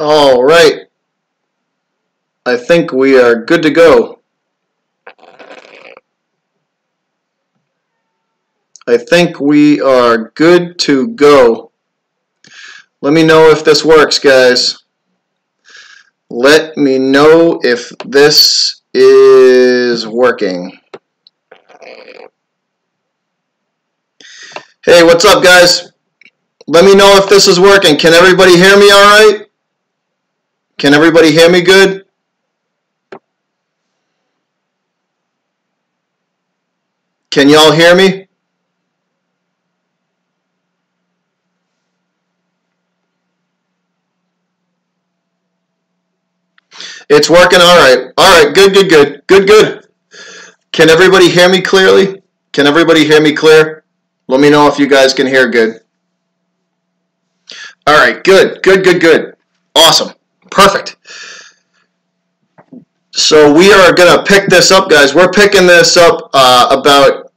All right. I think we are good to go. I think we are good to go. Let me know if this works, guys. Let me know if this is working. Hey, what's up, guys? Let me know if this is working. Can everybody hear me all right? Can everybody hear me good? Can y'all hear me? It's working all right. All right, good. Can everybody hear me clearly? Can everybody hear me clear? Let me know if you guys can hear good. All right, good. Awesome. Perfect. So we are going to pick this up, guys. We're picking this up about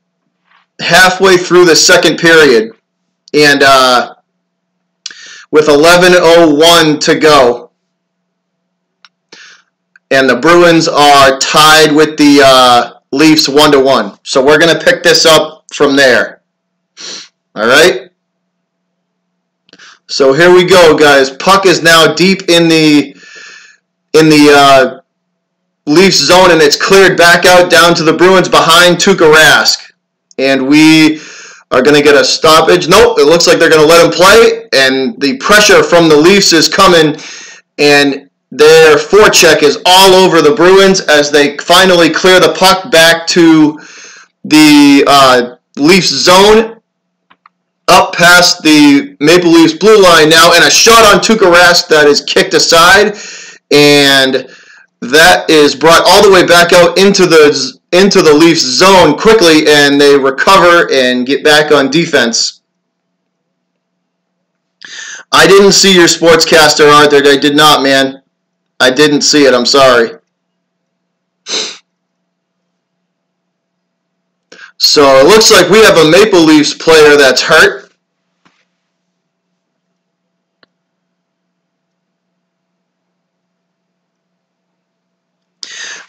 halfway through the second period. And with 11:01 to go. And the Bruins are tied with the Leafs 1-1. So we're going to pick this up from there. All right? So here we go, guys. Puck is now deep in the Leafs zone, and it's cleared back out down to the Bruins behind Tuukka Rask. And we are going to get a stoppage. Nope, it looks like they're going to let him play, and the pressure from the Leafs is coming, and their forecheck is all over the Bruins as they finally clear the puck back to the Leafs zone, up past the Maple Leafs blue line now, and a shot on Tuukka Rask that is kicked aside, and that is brought all the way back out into the Leafs zone quickly, and they recover and get back on defense. I didn't see your sportscaster, Arthur. I did not, man. I didn't see it. I'm sorry. So it looks like we have a Maple Leafs player that's hurt.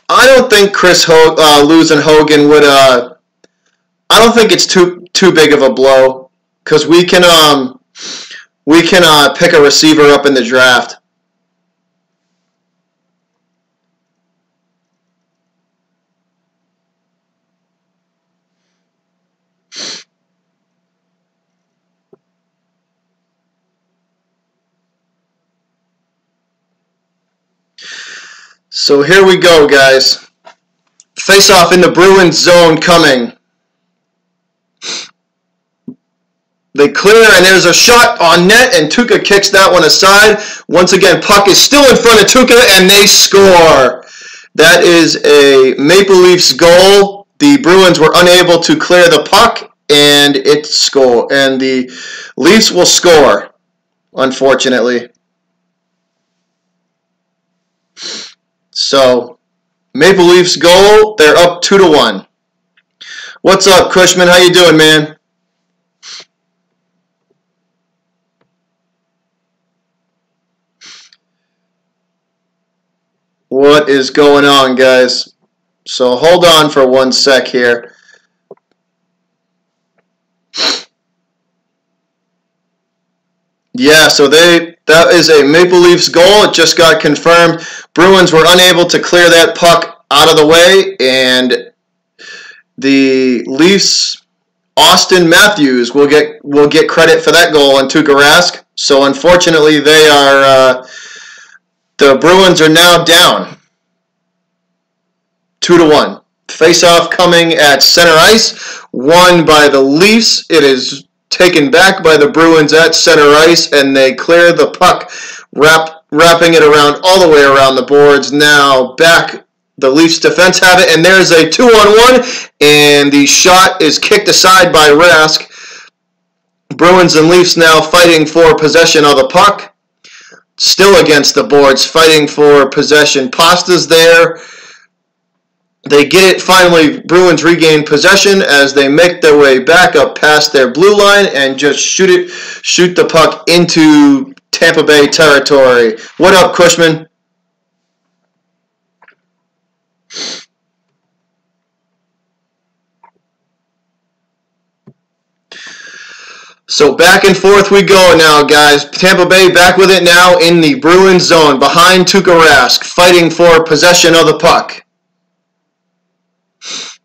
I don't think losing Hogan would. I don't think it's too big of a blow because we can pick a receiver up in the draft. So here we go, guys. Face off in the Bruins zone coming. They clear, and there's a shot on net, and Tuukka kicks that one aside. Once again, puck is still in front of Tuukka, and they score. That is a Maple Leafs goal. The Bruins were unable to clear the puck, and the Leafs will score, unfortunately. So, Maple Leafs goal, they're up 2-1. What's up, Cushman? How you doing, man? What is going on, guys? So, hold on for 1 sec here. Yeah, so that is a Maple Leafs goal. It just got confirmed. Bruins were unable to clear that puck out of the way, and the Leafs, Austin Matthews, will get credit for that goal on Tuukka Rask. So unfortunately, the Bruins are now down 2-1. Face-off coming at center ice, won by the Leafs. It is taken back by the Bruins at center ice, and they clear the puck, wrapping it around all the way around the boards. Now back, the Leafs defense have it, and there's a 2-on-1, and the shot is kicked aside by Rask. Bruins and Leafs now fighting for possession of the puck. Still against the boards, fighting for possession. Pasta's there. They get it finally. Bruins regain possession as they make their way back up past their blue line and just shoot the puck into Tampa Bay territory. What up, Cushman? So back and forth we go now, guys. Tampa Bay back with it now in the Bruins zone behind Tuukka Rask, fighting for possession of the puck.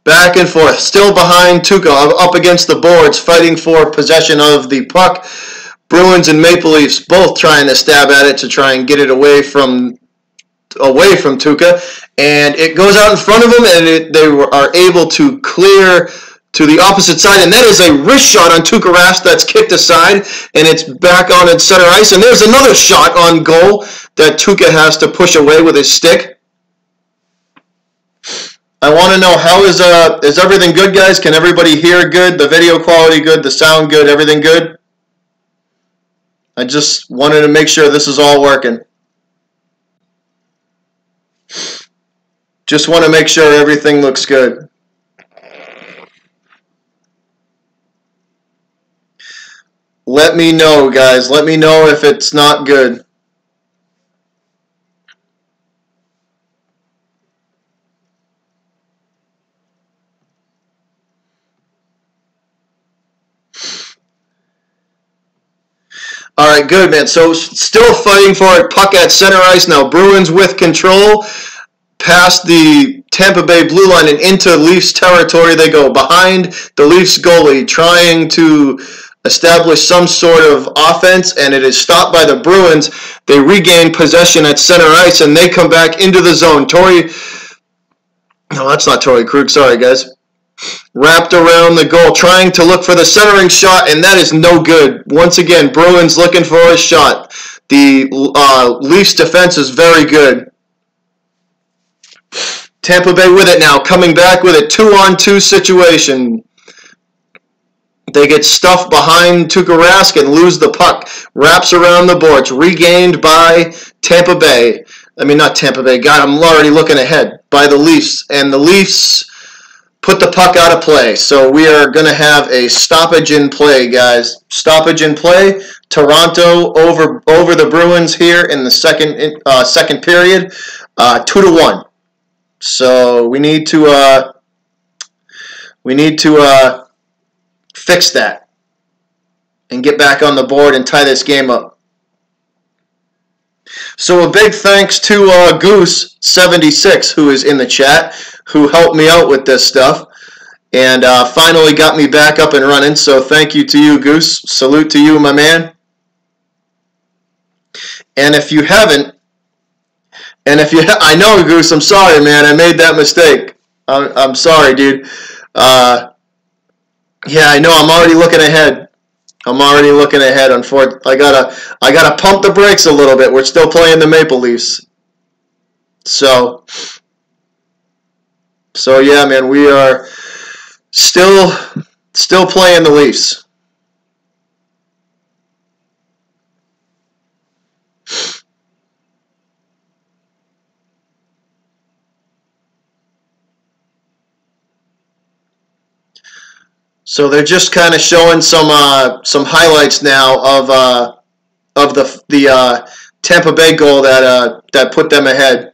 Back and forth, still behind Tuukka, up against the boards, fighting for possession of the puck. Bruins and Maple Leafs both trying to stab at it to try and get it away from Tuukka, and it goes out in front of them, and they are able to clear to the opposite side, and that is a wrist shot on Tuukka Rask that's kicked aside, and it's back on its center ice, and there's another shot on goal that Tuukka has to push away with his stick. I want to know, how is everything good, guys? Can everybody hear good? The video quality good? The sound good? Everything good? I just wanted to make sure this is all working. Just want to make sure everything looks good. Let me know, guys. Let me know if it's not good. All right, good, man. So still fighting for it. Puck at center ice now. Bruins with control. Past the Tampa Bay blue line and into Leafs territory they go. Behind the Leafs goalie, trying to establish some sort of offense, and it is stopped by the Bruins. They regain possession at center ice, and they come back into the zone. No, that's not Torrey Krug. Sorry, guys. Wrapped around the goal, trying to look for the centering shot, and that is no good. Once again, Bruins looking for a shot. The Leafs defense is very good. Tampa Bay with it now, coming back with a 2-on-2 situation. They get stuffed behind Tuukka Rask and lose the puck. Wraps around the boards, regained by Tampa Bay. I mean, not Tampa Bay. God, I'm already looking ahead. By the Leafs. And the Leafs put the puck out of play. So we are going to have a stoppage in play, guys. Stoppage in play. Toronto over the Bruins here in the second period. 2-1. So we need to fix that and get back on the board and tie this game up. So a big thanks to Goose76, who is in the chat, who helped me out with this stuff and finally got me back up and running. So thank you to you, Goose. Salute to you, my man. And if you haven't, I know, Goose, I'm sorry, man. I made that mistake. I'm sorry, dude. Yeah, I know. I'm already looking ahead. Unfortunately, I gotta pump the brakes a little bit. We're still playing the Maple Leafs. So yeah, man, we are still playing the Leafs. So they're just kind of showing some highlights now of the Tampa Bay goal that put them ahead.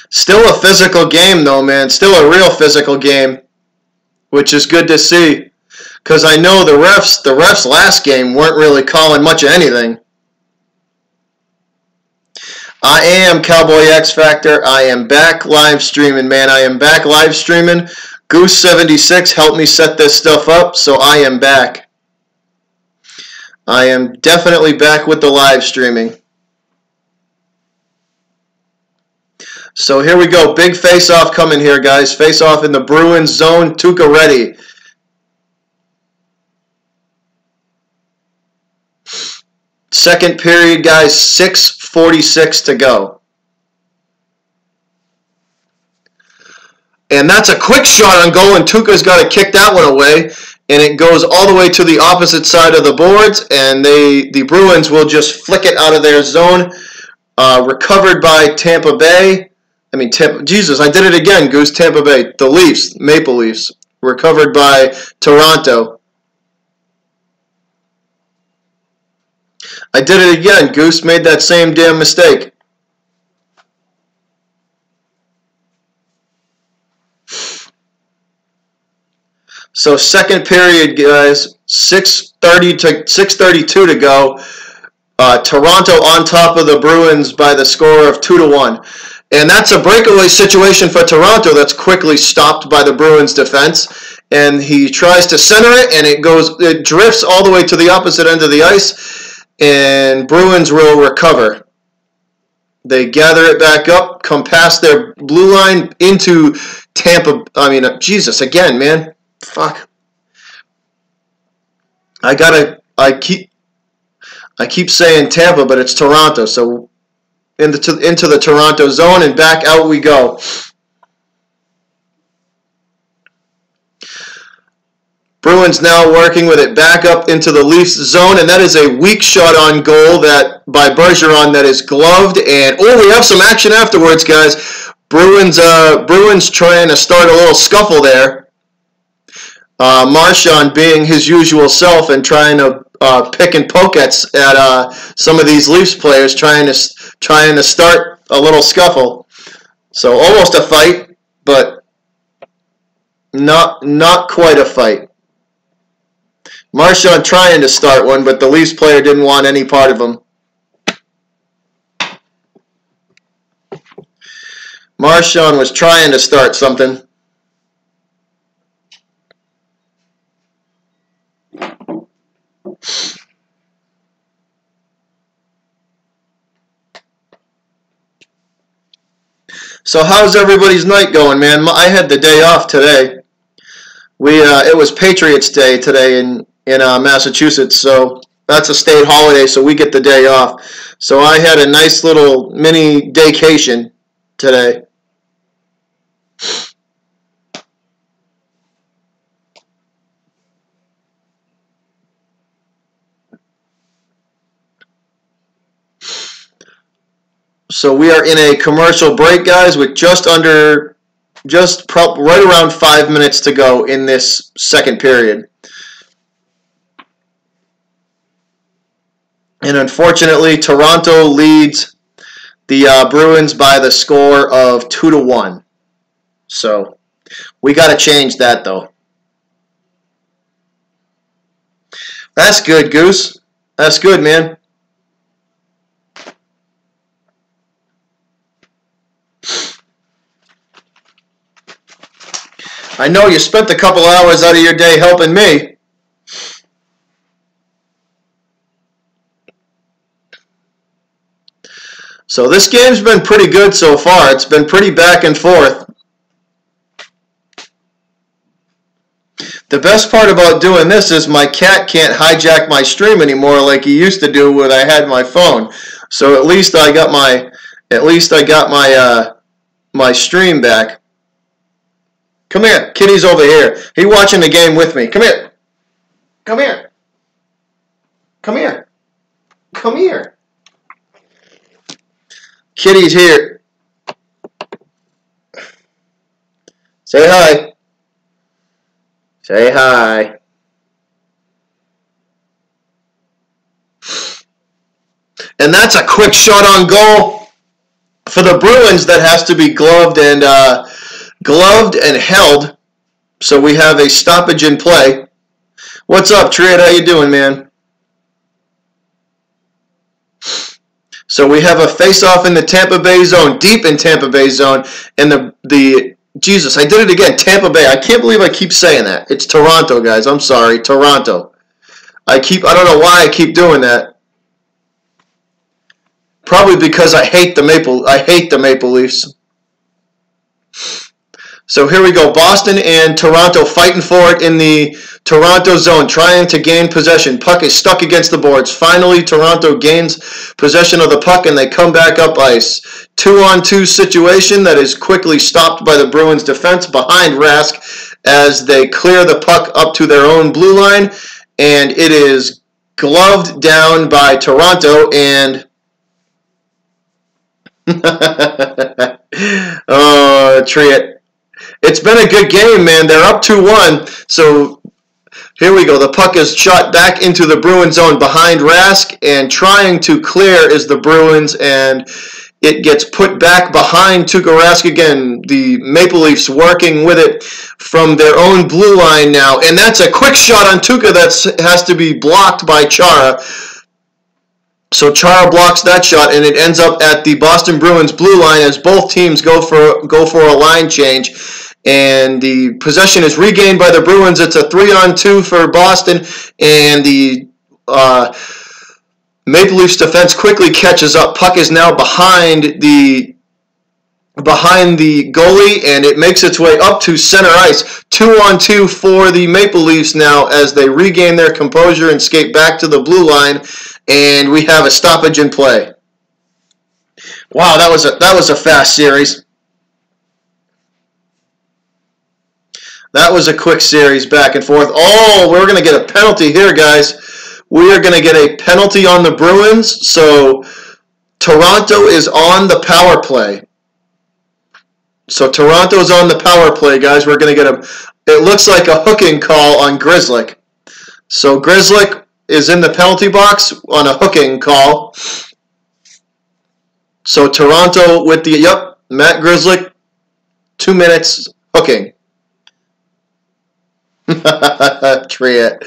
Still a physical game though, man. Still a real physical game, which is good to see. Because I know the refs last game weren't really calling much of anything. I am Cowboy X Factor. I am back live streaming, man. I am back live streaming. Goose76 helped me set this stuff up, so I am back. I am definitely back with the live streaming. So here we go. Big face-off coming here, guys. Face-off in the Bruins zone. Tuukka ready. Second period, guys, 6:46 to go. And that's a quick shot on goal, and Tuukka's got to kick that one away. And it goes all the way to the opposite side of the boards, and the Bruins will just flick it out of their zone. recovered by Tampa Bay. Jesus, I did it again, Goose. Tampa Bay. The Leafs, Maple Leafs, recovered by Toronto. I did it again, Goose. Made that same damn mistake. So second period, guys. 6:32 to go. Toronto on top of the Bruins by the score of 2-1. And that's a breakaway situation for Toronto that's quickly stopped by the Bruins defense. And he tries to center it, and it drifts all the way to the opposite end of the ice, and Bruins will recover. They gather it back up, come past their blue line into Tampa. Jesus, again, man. Fuck. I keep saying Tampa, but it's Toronto. So into the Toronto zone, and back out we go. Bruins now working with it back up into the Leafs zone, and that is a weak shot on goal by Bergeron that is gloved. And we have some action afterwards, guys. Bruins trying to start a little scuffle there. Marchand being his usual self and trying to pick and poke at some of these Leafs players, trying to start a little scuffle. So almost a fight, but not quite a fight. Marchand trying to start one, but the Leafs player didn't want any part of him. Marchand was trying to start something. So how's everybody's night going, man? I had the day off today. It was Patriots Day today in Massachusetts, so that's a state holiday, so we get the day off. So I had a nice little mini daycation today. So we are in a commercial break, guys, with right around 5 minutes to go in this second period. And unfortunately, Toronto leads the Bruins by the score of 2-1. So we got to change that, though. That's good, Goose. That's good, man. I know you spent a couple hours out of your day helping me. So this game's been pretty good so far. It's been pretty back and forth. The best part about doing this is my cat can't hijack my stream anymore like he used to do when I had my phone. So at least I got my stream back. Come here. Kitty's over here. He's watching the game with me. Come here. Come here. Come here. Come here. Kitty's here. Say hi. Say hi. And that's a quick shot on goal for the Bruins that has to be gloved and held. So we have a stoppage in play. What's up, Triad? How you doing, man? So we have a face-off in the Tampa Bay zone, deep in Tampa Bay zone, and Jesus, I did it again, Tampa Bay. I can't believe I keep saying that. It's Toronto, guys. I'm sorry, Toronto. I don't know why I keep doing that. Probably because I hate the Maple Leafs. So here we go. Boston and Toronto fighting for it in the Toronto zone, trying to gain possession. Puck is stuck against the boards. Finally, Toronto gains possession of the puck, and they come back up ice. 2-on-2 situation that is quickly stopped by the Bruins defense behind Rask as they clear the puck up to their own blue line, and it is gloved down by Toronto, and Oh, Triet. It's been a good game, man. They're up 2-1. So here we go. The puck is shot back into the Bruins zone behind Rask, and trying to clear is the Bruins, and it gets put back behind Tuukka Rask again. The Maple Leafs working with it from their own blue line now, and that's a quick shot on Tuukka that has to be blocked by Chara. So Chara blocks that shot, and it ends up at the Boston Bruins blue line as both teams go for a line change. And the possession is regained by the Bruins. It's a 3-on-2 for Boston, and the Maple Leafs defense quickly catches up. Puck is now behind the goalie, and it makes its way up to center ice. 2-on-2 for the Maple Leafs now as they regain their composure and skate back to the blue line, and we have a stoppage in play. Wow, that was a fast series. That was a quick series back and forth. Oh, we're going to get a penalty here, guys. We are going to get a penalty on the Bruins. So Toronto is on the power play. So Toronto's on the power play, guys. We're going to get it looks like a hooking call on Grzelcyk. So Grzelcyk is in the penalty box on a hooking call. So Toronto with the, Matt Grzelcyk, 2 minutes hooking. Triet.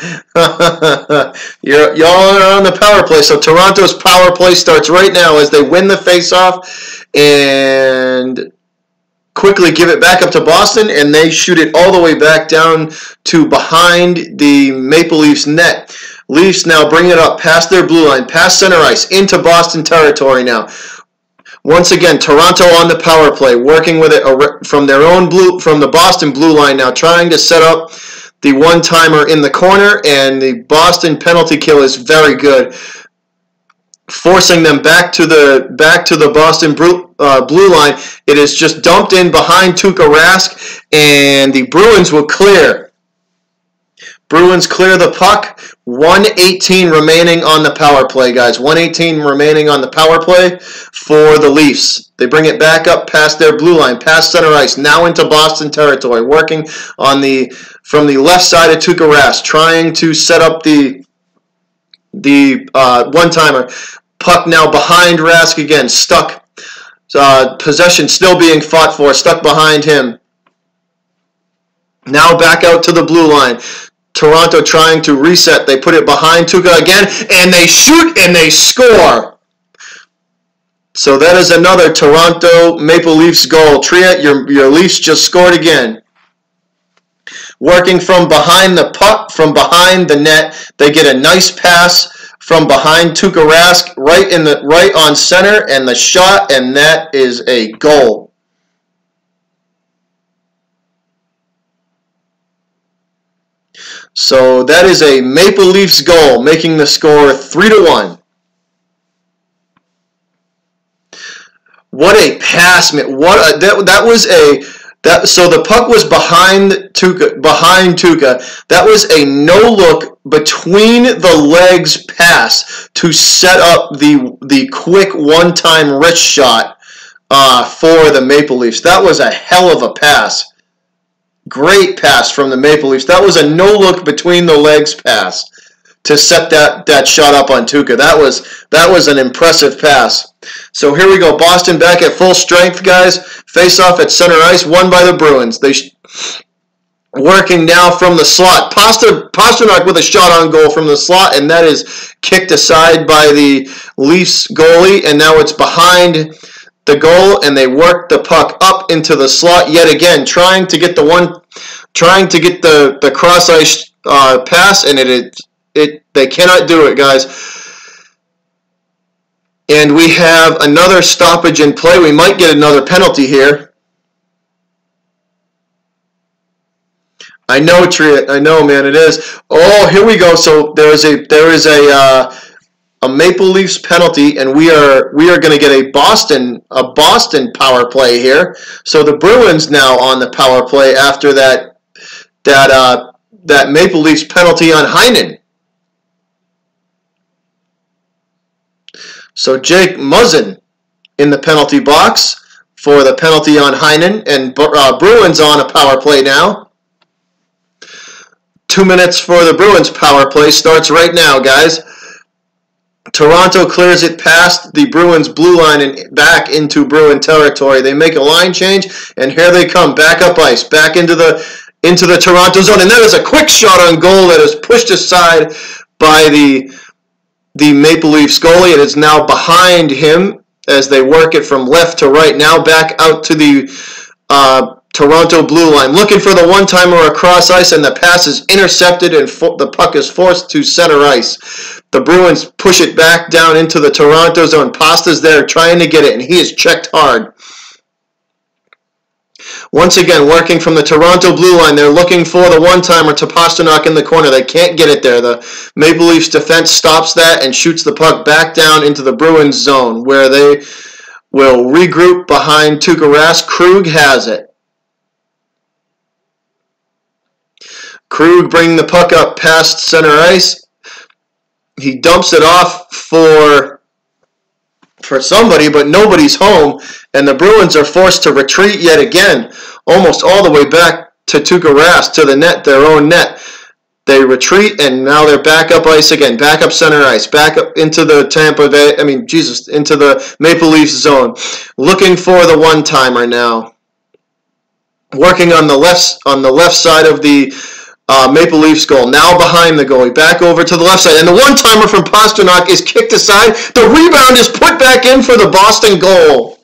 Y'all are on the power play. So Toronto's power play starts right now as they win the face-off and quickly give it back up to Boston, and they shoot it all the way back down to behind the Maple Leafs net. Leafs now bring it up past their blue line, past center ice, into Boston territory now. Once again, Toronto on the power play, working with it from the Boston blue line now, trying to set up the one-timer in the corner, and the Boston penalty kill is very good, forcing them back to the Boston blue line. It is just dumped in behind Tuukka Rask, and the Bruins will clear. Bruins clear the puck. 1:18 remaining on the power play, guys. 1:18 remaining on the power play for the Leafs. They bring it back up past their blue line, past center ice, now into Boston territory, working from the left side of Tuukka Rask, trying to set up the one-timer. Puck now behind Rask again, stuck. Possession still being fought for, stuck behind him. Now back out to the blue line. Toronto trying to reset. They put it behind Tuukka again, and they shoot and they score. So that is another Toronto Maple Leafs goal. Triet, your Leafs just scored again. Working from behind the puck, from behind the net, they get a nice pass from behind Tuukka Rask, right on center, and the shot, and that is a goal. So that is a Maple Leafs goal, making the score 3-1. What a pass, man! So the puck was behind Tuukka. That was a no-look between the legs pass to set up the quick one-time wrist shot for the Maple Leafs. That was a hell of a pass. Great pass from the Maple Leafs. That was a no-look between the legs pass to set that shot up on Tuukka. That was an impressive pass. So here we go. Boston back at full strength, guys. Face-off at center ice, won by the Bruins. Working now from the slot. Pasternak with a shot on goal from the slot, and that is kicked aside by the Leafs goalie, and now it's behind the goal, and they work the puck up into the slot yet again, trying to get the cross ice pass, and they cannot do it, guys. And we have another stoppage in play. We might get another penalty here. I know, Triet. I know, man. It is. Oh, here we go. So there is a Maple Leafs penalty, and we are going to get a Boston power play here. So the Bruins now on the power play after that Maple Leafs penalty on Heinen. So Jake Muzzin in the penalty box for the penalty on Heinen, and Bruins on a power play now. 2 minutes for the Bruins power play starts right now, guys. Toronto clears it past the Bruins blue line and back into Bruin territory. They make a line change, and here they come, back up ice, back into the Toronto zone, and that is a quick shot on goal that is pushed aside by the Maple Leafs goalie. It is now behind him as they work it from left to right. Now back out to the Toronto blue line, looking for the one-timer across ice, and the pass is intercepted, and the puck is forced to center ice. The Bruins push it back down into the Toronto zone. Pasta's there trying to get it, and he is checked hard. Once again, working from the Toronto blue line, they're looking for the one-timer to Pastrnak in the corner. They can't get it there. The Maple Leafs defense stops that and shoots the puck back down into the Bruins zone, where they will regroup behind Tuukka Rask. Krug has it. Krug bringing the puck up past center ice. He dumps it off for somebody, but nobody's home, and the Bruins are forced to retreat yet again, almost all the way back to Tuukka Rask, to the net, their own net. They retreat, and now they're back up ice again, back up center ice, back up into the into the Maple Leafs zone, looking for the one-timer now. Working on the left side of the Maple Leafs goal, now behind the goalie, back over to the left side, and the one-timer from Pastrnak is kicked aside. The rebound is put back in for the Boston goal.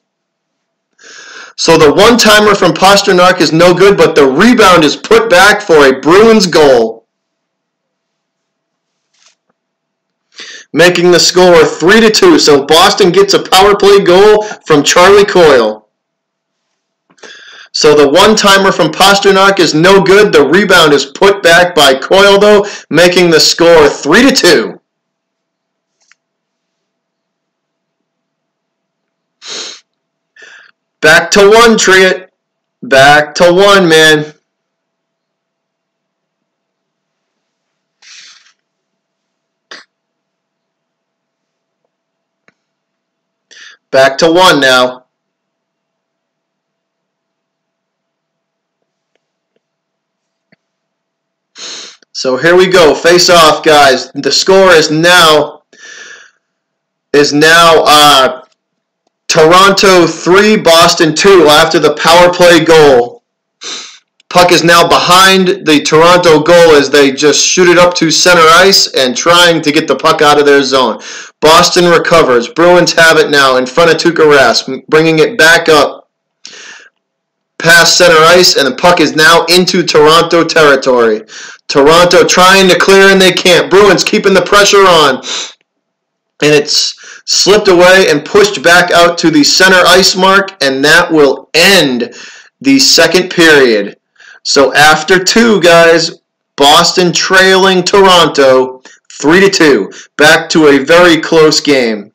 So the one-timer from Pastrnak is no good, but the rebound is put back for a Bruins goal, making the score 3-2. So Boston gets a power play goal from Charlie Coyle. So the one-timer from Pastrnak is no good. The rebound is put back by Coyle, though, making the score 3-2. Back to one, Triet. Back to one, man. Back to one now. So here we go. Face off, guys. The score is now Toronto 3, Boston 2 after the power play goal. Puck is now behind the Toronto goal as they just shoot it up to center ice and trying to get the puck out of their zone. Boston recovers. Bruins have it now in front of Tuukka Rask, bringing it back up past center ice, and the puck is now into Toronto territory. Toronto trying to clear, and they can't. Bruins keeping the pressure on, and it's slipped away and pushed back out to the center ice mark, and that will end the second period. So after 2, guys, Boston trailing Toronto 3-2. Back to a very close game.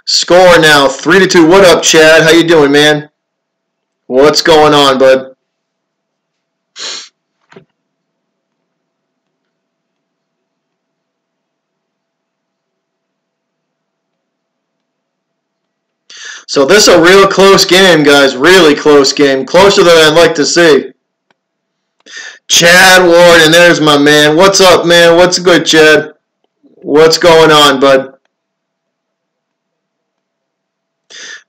Score now 3-2. What up, Chad? How you doing, man? What's going on, bud? So this is a real close game, guys. Really close game. Closer than I'd like to see. Chad Ward, and there's my man. What's up, man? What's good, Chad? What's going on, bud?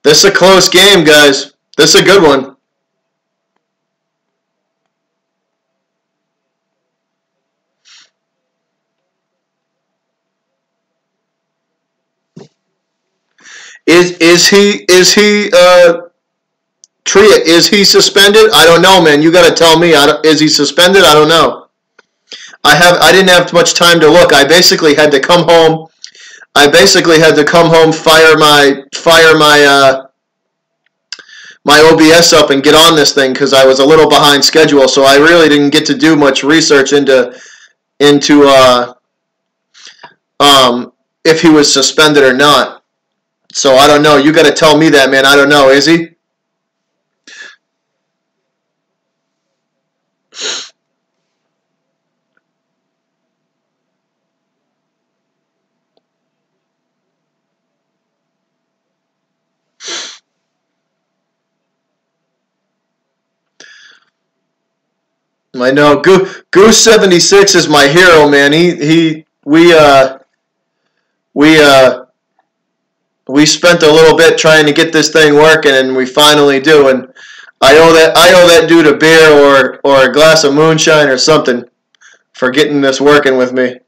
This is a close game, guys. This is a good one. Is he Tria, is he suspended? I don't know, man. You got to tell me. Is he suspended? I don't know. I didn't have much time to look. I basically had to come home. Fire my OBS up and get on this thing because I was a little behind schedule. So I really didn't get to do much research into if he was suspended or not. So I don't know. You got to tell me that, man. I don't know. Is he? I know. Goose 76 is my hero, man. We we spent a little bit trying to get this thing working, and we finally do. And I owe that dude a beer or a glass of moonshine or something for getting this working with me.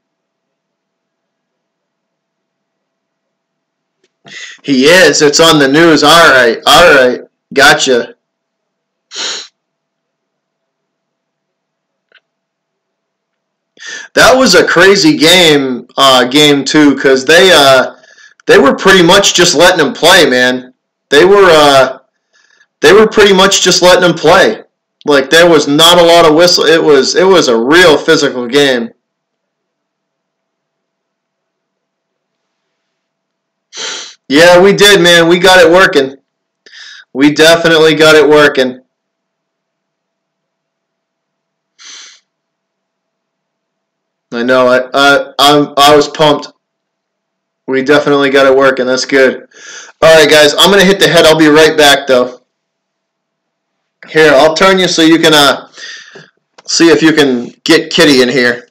He is. It's on the news. All right. Gotcha. That was a crazy game two, because they were pretty much just letting him play, man. They were uh, they were pretty much just letting him play. Like there was not a lot of whistle. It was a real physical game. Yeah, we did, man. We got it working. We definitely got it working. I know. I was pumped. We definitely got it working. That's good. All right, guys. I'm gonna hit the head. I'll be right back, though. Here, I'll turn you so you can see if you can get Kitty in here.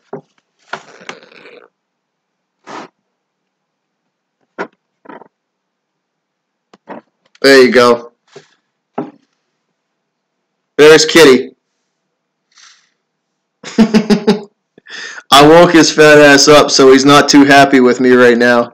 There you go. There's Kitty. I woke his fat ass up, so he's not too happy with me right now.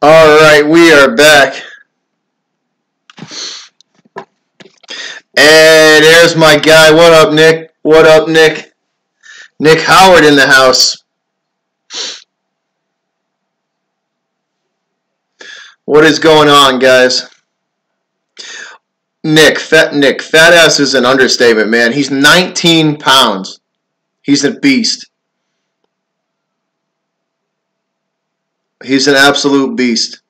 All right, we are back. And there's my guy. What up, Nick? What up, Nick? Nick Howard in the house. What is going on, guys? Nick, fat ass is an understatement, man. He's 19 pounds. He's a beast. He's an absolute beast.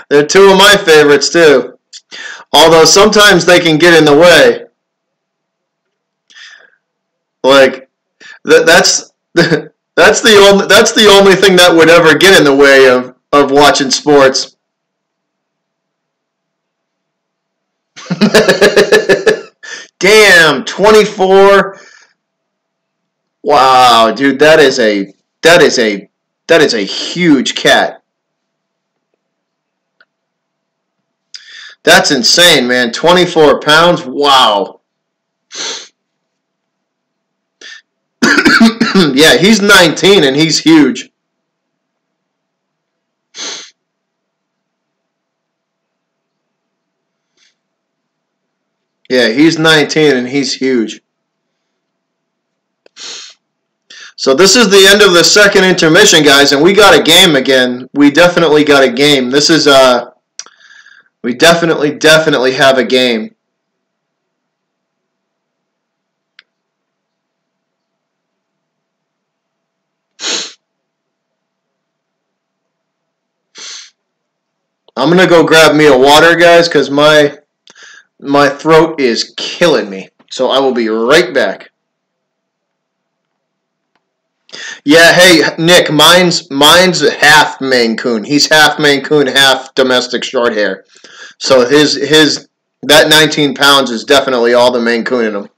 They're two of my favorites too. Although sometimes they can get in the way. Like that's that's the only thing that would ever get in the way of watching sports. Damn, 24. Wow, dude, that is a that is a huge cat. That's insane, man. 24 pounds. Wow. Yeah, he's 19 and he's huge. Yeah, he's 19 and he's huge. So this is the end of the second intermission, guys, and we got a game again. We definitely got a game. This is we definitely have a game. I'm going to go grab me a water, guys, because my throat is killing me. So I will be right back. Yeah, hey, Nick, mine's half Maine Coon. He's half Maine Coon, half domestic short hair. So that 19 pounds is definitely all the Maine Coon in him.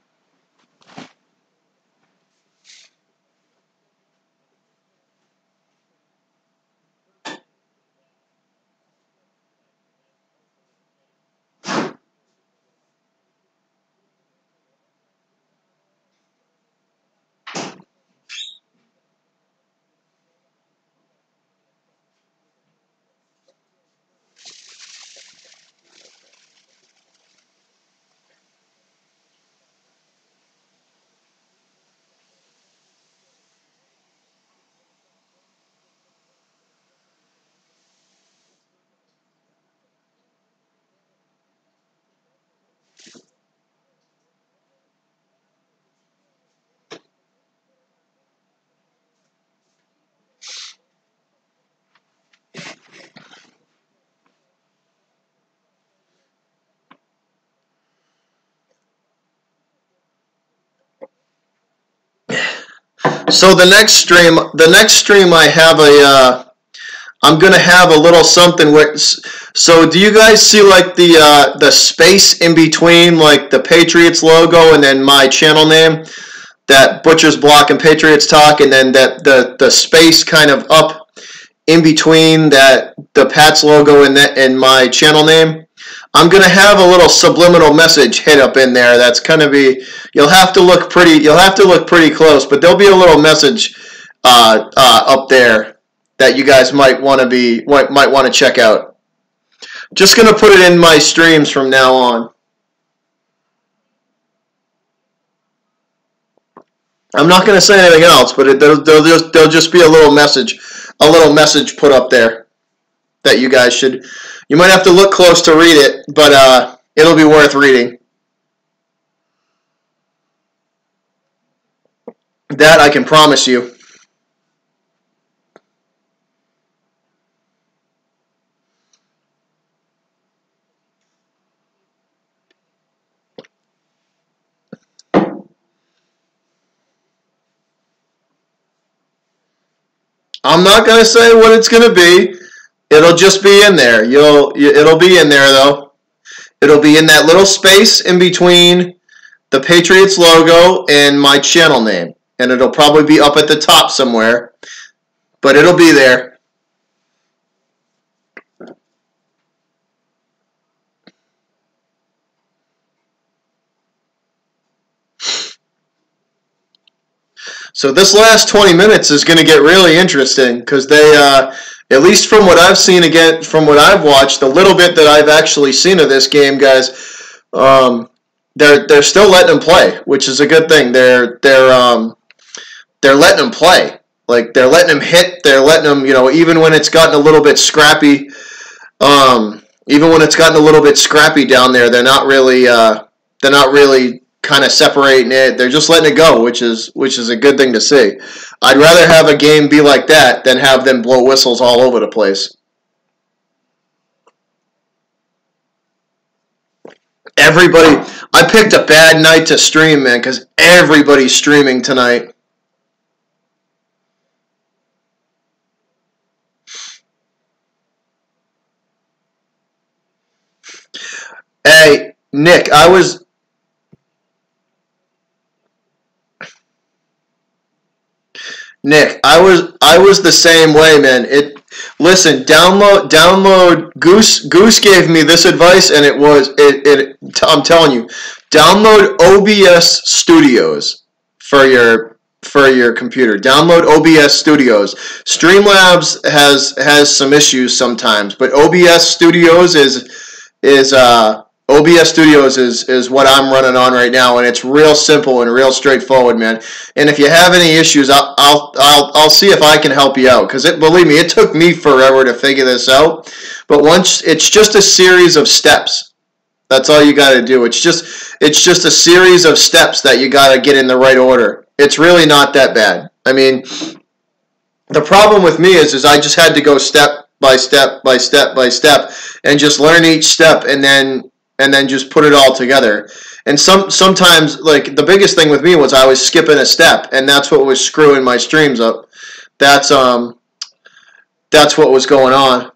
So the next stream I have I'm gonna have a little something with. So do you guys see like the space in between like the Patriots logo and then my channel name, that Butcher's Block and Patriots Talk, and then that the space kind of up in between that the Pats logo and my channel name? I'm gonna have a little subliminal message hit up in there. That's gonna be, you'll have to look pretty close, but there'll be a little message up there that you guys might want to check out. Just gonna put it in my streams from now on. I'm not gonna say anything else, but there'll just be a little message put up there that you guys should. You might have to look close to read it, but it'll be worth reading. That I can promise you. I'm not gonna say what it's gonna be. It'll just be in there. It'll be in there though. It'll be in that little space in between the Patriots logo and my channel name. And it'll probably be up at the top somewhere. But it'll be there. So this last 20 minutes is going to get really interesting because they, at least from what I've seen, again, from what I've watched, the little bit that I've actually seen of this game, guys, they're still letting them play, which is a good thing. They're letting them play. Like, they're letting them hit. They're letting them, even when it's gotten a little bit scrappy, down there, they're not really kind of separating it. They're just letting it go, which is a good thing to see. I'd rather have a game be like that than have them blow whistles all over the place. I picked a bad night to stream, man, because everybody's streaming tonight. Hey, Nick, I was the same way, man. Listen, download Goose gave me this advice, and I'm telling you, download OBS Studios for your computer. Download OBS Studios. Streamlabs has some issues sometimes, but OBS Studios is what I'm running on right now, and it's real simple and real straightforward, man. And if you have any issues, I'll see if I can help you out. Because believe me, it took me forever to figure this out. But once it's just a series of steps. That's all you got to do. It's just a series of steps that you got to get in the right order. It's really not that bad. I mean, the problem with me is I just had to go step by step by step by step, and just learn each step, and then just put it all together. And sometimes, like, the biggest thing with me was I was skipping a step, and that's what was screwing my streams up. That's what was going on.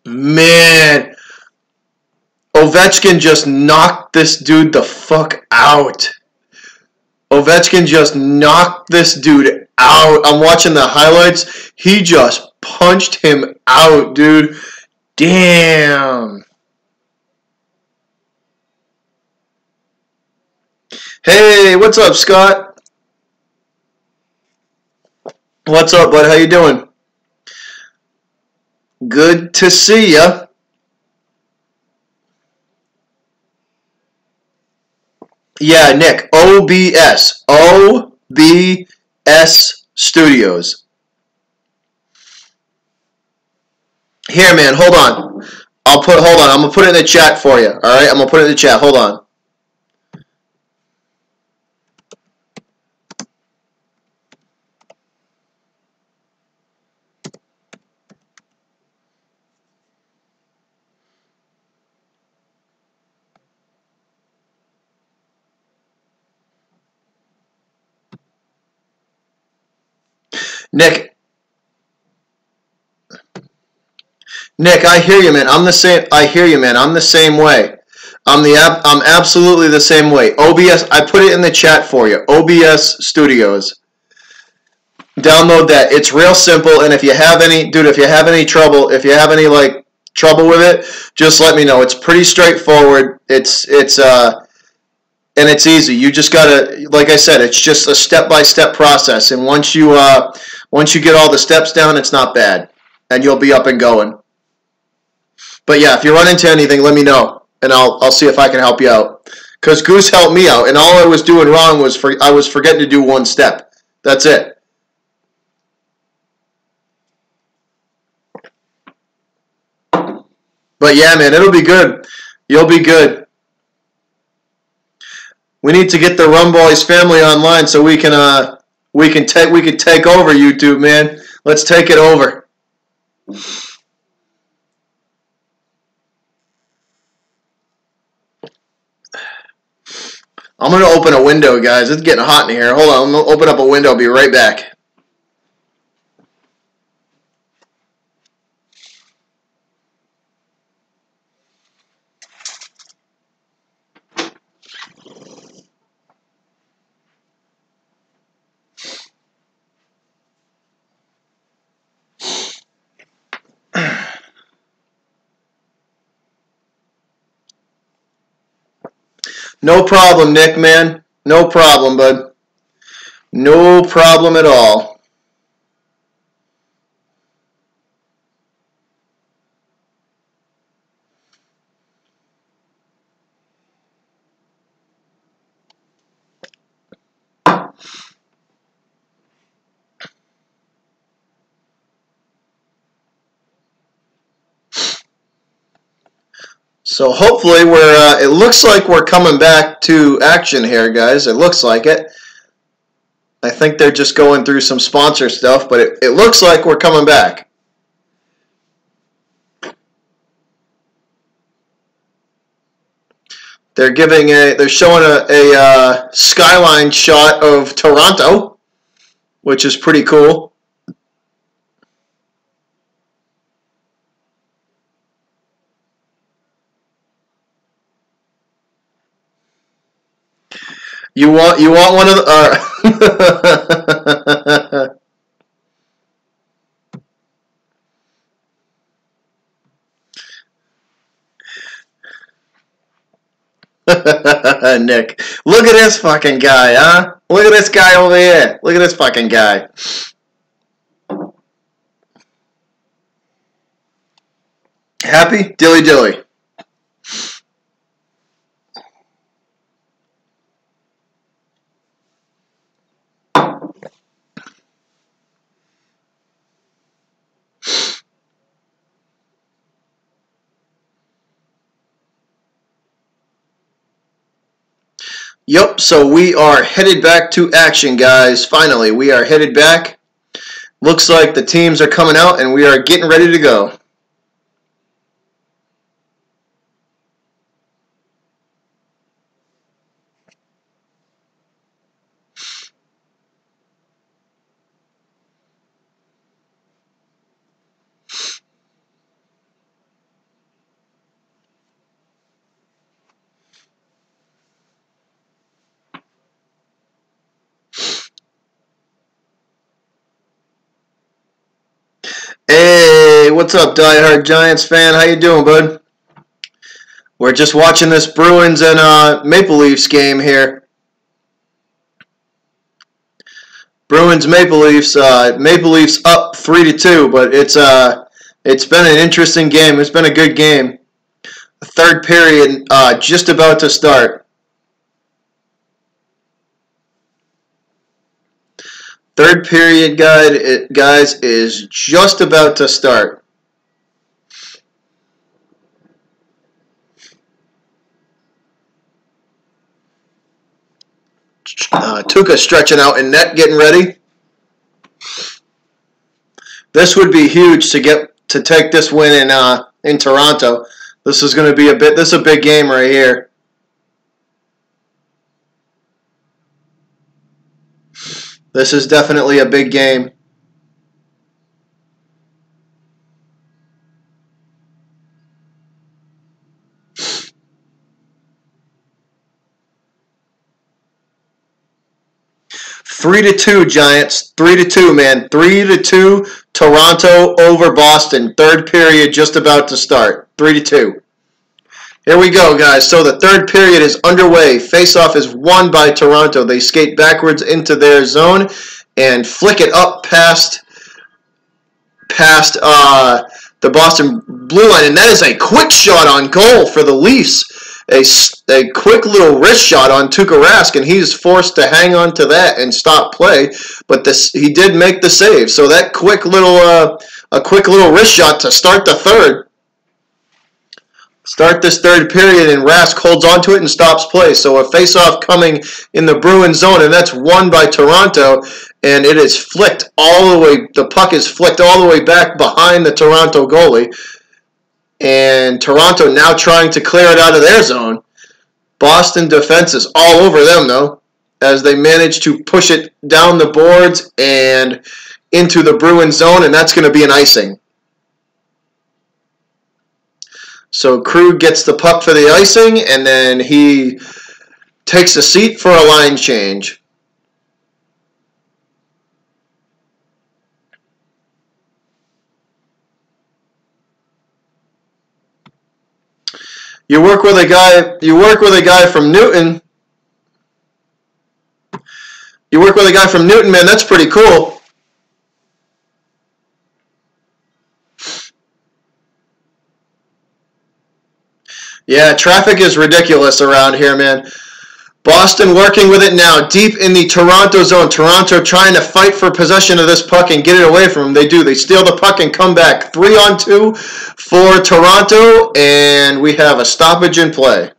Man, Ovechkin just knocked this dude the fuck out. Ovechkin just knocked this dude out. I'm watching the highlights. He just punched him out, dude. Damn. Hey, what's up, Scott? What's up, bud? How you doing? Good to see ya. Yeah, Nick. OBS. OBS Studios. Here, man. Hold on. Hold on. I'm going to put it in the chat for you. All right? I'm going to put it in the chat. Hold on. Nick, I hear you, man. I'm the same. I hear you, man. I'm the same way. I'm absolutely the same way. OBS. I put it in the chat for you. OBS Studios. Download that. It's real simple. And if you have any, dude, if you have any trouble, trouble with it, just let me know. It's pretty straightforward. And it's easy. You just gotta, like I said, it's just a step-by-step process. And once you get all the steps down, it's not bad, and you'll be up and going. But yeah, if you run into anything, let me know, and I'll see if I can help you out. Because Goose helped me out, and all I was doing wrong was I was forgetting to do one step. That's it. But yeah, man, it'll be good. You'll be good. We need to get the Rum Boys family online so we can take over YouTube, man. Let's take it over. I'm going to open a window, guys. It's getting hot in here. Hold on. I'm going to open up a window. I'll be right back. No problem, Nick, man. No problem, bud. No problem at all. So hopefully it looks like we're coming back to action here, guys. It looks like it. I think they're just going through some sponsor stuff, but it looks like we're coming back. They're showing a skyline shot of Toronto, which is pretty cool. You want one of the Nick, look at this fucking guy, huh? Look at this guy over here. Look at this fucking guy. Happy? Dilly dilly. Yep, so we are headed back to action, guys. Finally, we are headed back. Looks like the teams are coming out and we are getting ready to go. Hey, what's up, diehard Giants fan? How you doing, bud? We're just watching this Bruins and Maple Leafs game here. Bruins Maple Leafs. Maple Leafs up 3-2, but it's been an interesting game. It's been a good game. The third period just about to start. Third period, guys, is just about to start. Tuukka stretching out in net, getting ready. This would be huge to take this win in Toronto. This is going to be this is a big game right here. This is definitely a big game. Three to two Giants. 3-2, man. 3-2 Toronto over Boston. Third period just about to start. 3-2. Here we go, guys. So the third period is underway. Faceoff is won by Toronto. They skate backwards into their zone and flick it up past the Boston blue line, and that is a quick shot on goal for the Leafs. A quick little wrist shot on Tuukka Rask, and he's forced to hang on to that and stop play. But he did make the save. So that quick little wrist shot to start the third. Start this third period, and Rask holds onto it and stops play. So a face-off coming in the Bruins zone, and that's won by Toronto. And it is flicked all the way. The puck is flicked all the way back behind the Toronto goalie. And Toronto now trying to clear it out of their zone. Boston defense is all over them, though, as they manage to push it down the boards and into the Bruins zone, and that's going to be an icing. So Krug gets the puck for the icing, and then he takes a seat for a line change. You work with a guy from Newton. You work with a guy from Newton, man. That's pretty cool. Yeah, traffic is ridiculous around here, man. Boston working with it now, deep in the Toronto zone. Toronto trying to fight for possession of this puck and get it away from them. They do. They steal the puck and come back. 3-on-2 for Toronto, and we have a stoppage in play.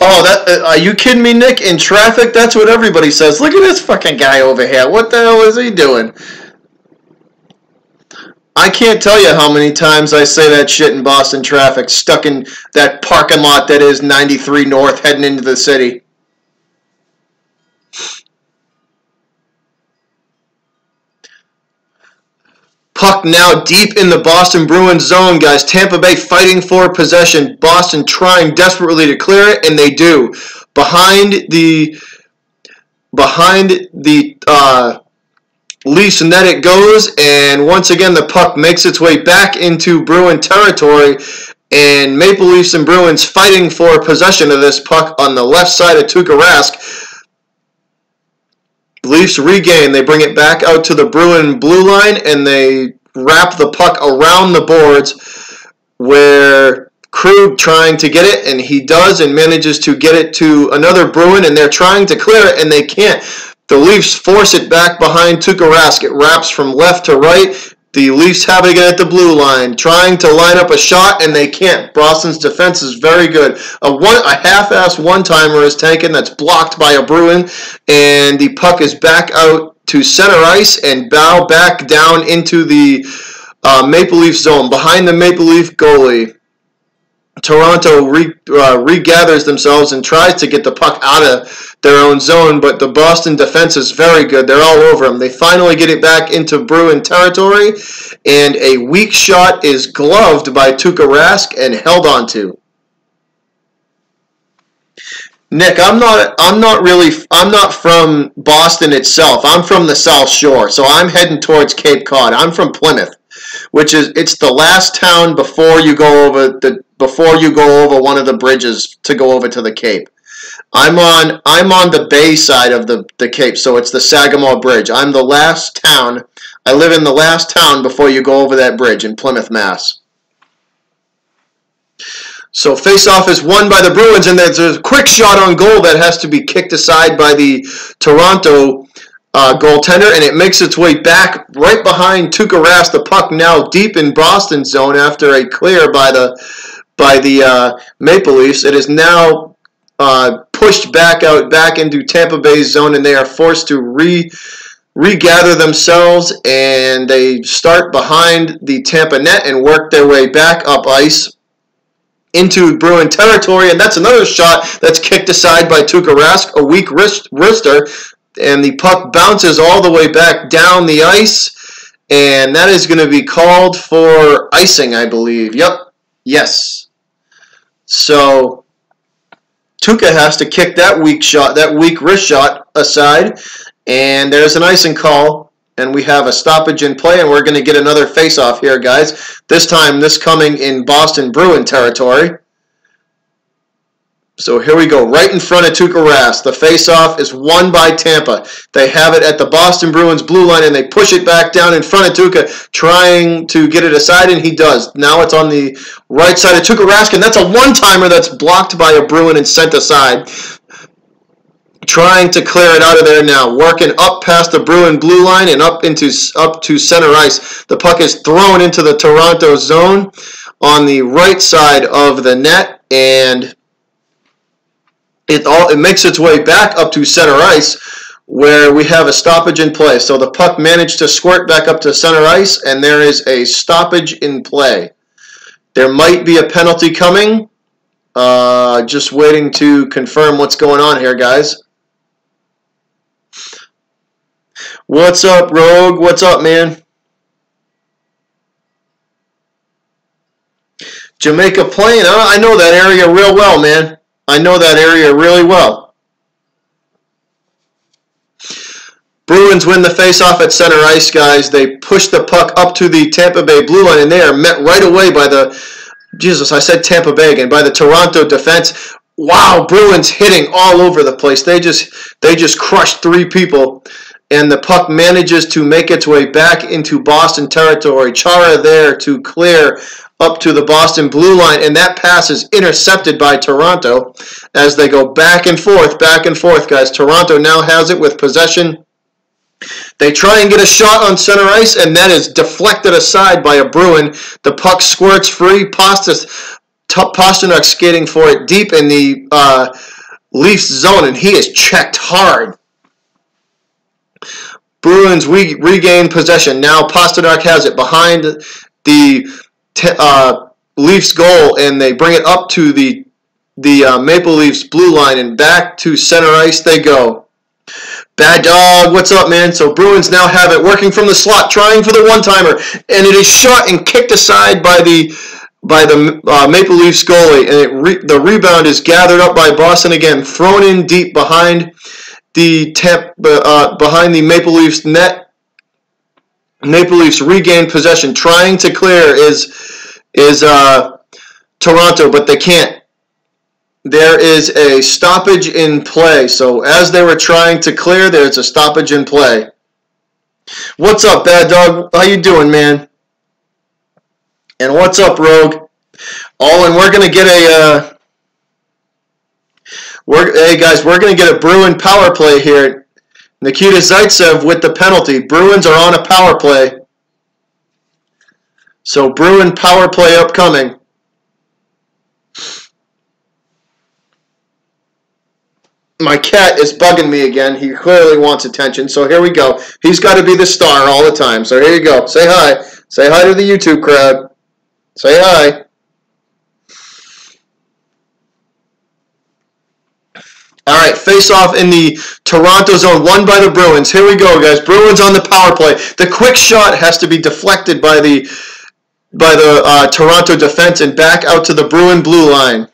Oh, are you kidding me, Nick? In traffic, that's what everybody says. Look at this fucking guy over here. What the hell is he doing? I can't tell you how many times I say that shit in Boston traffic, stuck in that parking lot that is 93 North heading into the city. Puck now deep in the Boston Bruins zone, guys. Tampa Bay fighting for possession. Boston trying desperately to clear it, and they do. Behind the Leafs net it goes, and once again the puck makes its way back into Bruin territory, and Maple Leafs and Bruins fighting for possession of this puck on the left side of Tuukka Rask. Leafs regain. They bring it back out to the Bruin blue line, and they wrap the puck around the boards where Krug trying to get it, and he does and manages to get it to another Bruin, and they're trying to clear it, and they can't. The Leafs force it back behind Tuukka Rask. It wraps from left to right. The Leafs have it again at the blue line, trying to line up a shot, and they can't. Boston's defense is very good. A half-assed one-timer is taken that's blocked by a Bruin, and the puck is back out to center ice and bow back down into the Maple Leaf zone, behind the Maple Leaf goalie. Toronto regathers themselves and tries to get the puck out of their own zone, but the Boston defense is very good. They're all over them. They finally get it back into Bruin territory, and a weak shot is gloved by Tuukka Rask and held onto. Nick, I'm not from Boston itself. I'm from the South Shore, so I'm heading towards Cape Cod. I'm from Plymouth, it's the last town before you go over one of the bridges to go over to the Cape. I'm on the bay side of the Cape, so it's the Sagamore Bridge. I'm the last town. I live in the last town before you go over that bridge in Plymouth, Mass. So face-off is won by the Bruins, and there's a quick shot on goal that has to be kicked aside by the Toronto goaltender, and it makes its way back right behind Tuukka Rask. The puck now deep in Boston zone after a clear by the Maple Leafs. It is now pushed back into Tampa Bay's zone, and they are forced to regather themselves, and they start behind the Tampa net and work their way back up ice into Bruin territory, and that's another shot that's kicked aside by Tuukka Rask, a weak wrister, and the puck bounces all the way back down the ice, and that is going to be called for icing, I believe. Yep. Yes. So Tuukka has to kick that weak wrist shot aside, and there's an icing call, and we have a stoppage in play, and we're going to get another face-off here, guys. This time, this coming in Boston Bruin territory. So here we go, right in front of Tuukka Rask. The face-off is won by Tampa. They have it at the Boston Bruins blue line, and they push it back down in front of Tuukka, trying to get it aside, and he does. Now it's on the right side of Tuukka Rask, and that's a one-timer that's blocked by a Bruin and sent aside. Trying to clear it out of there now, working up past the Bruin blue line and up to center ice. The puck is thrown into the Toronto zone on the right side of the net, and it makes its way back up to center ice, where we have a stoppage in play. So the puck managed to squirt back up to center ice, and there is a stoppage in play. There might be a penalty coming. Just waiting to confirm what's going on here, guys. What's up, Rogue? What's up, man? Jamaica Plain. I know that area real well, man. I know that area really well. Bruins win the face-off at center ice, guys. They push the puck up to the Tampa Bay blue line, and they are met right away by the, Jesus, I said Tampa Bay again, by the Toronto defense. Wow, Bruins hitting all over the place. They just crushed three people, and the puck manages to make its way back into Boston territory. Chara there to clear up to the Boston blue line, and that pass is intercepted by Toronto as they go back and forth, guys. Toronto now has it with possession. They try and get a shot on center ice, and that is deflected aside by a Bruin. The puck squirts free. Pasternak skating for it deep in the Leafs zone, and he is checked hard. Bruins regain possession. Now Pasternak has it behind the Leafs goal, and they bring it up to the Maple Leafs blue line, and back to center ice they go. Bad Dog, what's up, man? So Bruins now have it working from the slot, trying for the one-timer, and it is shot and kicked aside by the Maple Leafs goalie, and the rebound is gathered up by Boston again, thrown in deep behind the Maple Leafs net. Maple Leafs regain possession. Trying to clear is Toronto, but they can't. There is a stoppage in play. So as they were trying to clear, there's a stoppage in play. What's up, Bad Dog? How you doing, man? And what's up, Rogue? Oh, and we're gonna get a hey guys, we're gonna get a Bruin power play here. Nikita Zaitsev with the penalty. Bruins are on a power play. So Bruin power play upcoming. My cat is bugging me again. He clearly wants attention. So here we go. He's got to be the star all the time. So here you go. Say hi. Say hi to the YouTube crowd. Say hi. All right, face-off in the Toronto zone, won by the Bruins. Here we go, guys. Bruins on the power play. The quick shot has to be deflected by the Toronto defense and back out to the Bruin blue line.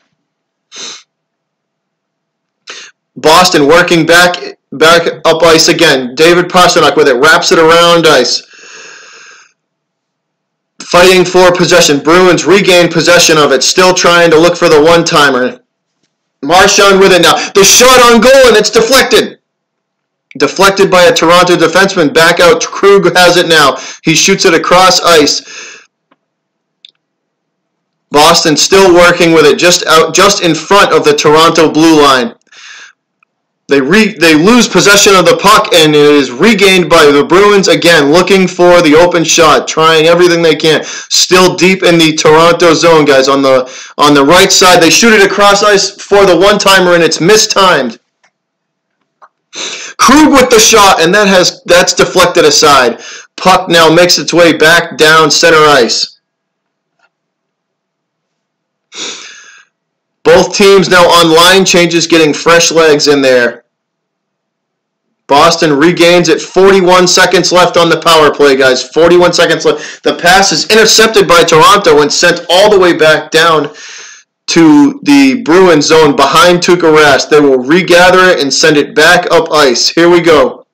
Boston working back up ice again. David Pastrnak with it, wraps it around ice. Fighting for possession. Bruins regain possession of it, still trying to look for the one-timer. Marchand with it now. The shot on goal, and it's deflected. Deflected by a Toronto defenseman. Back out. Krug has it now. He shoots it across ice. Boston still working with it just in front of the Toronto blue line. They lose possession of the puck, and it is regained by the Bruins again, looking for the open shot, trying everything they can. Still deep in the Toronto zone, guys. On the right side, they shoot it across ice for the one-timer, and it's mistimed. Krug with the shot, and that's deflected aside. Puck now makes its way back down center ice. Both teams now on line changes, getting fresh legs in there. Boston regains it. 41 seconds left on the power play, guys. 41 seconds left. The pass is intercepted by Toronto and sent all the way back down to the Bruins zone behind Tuukka Rask. They will regather it and send it back up ice. Here we go.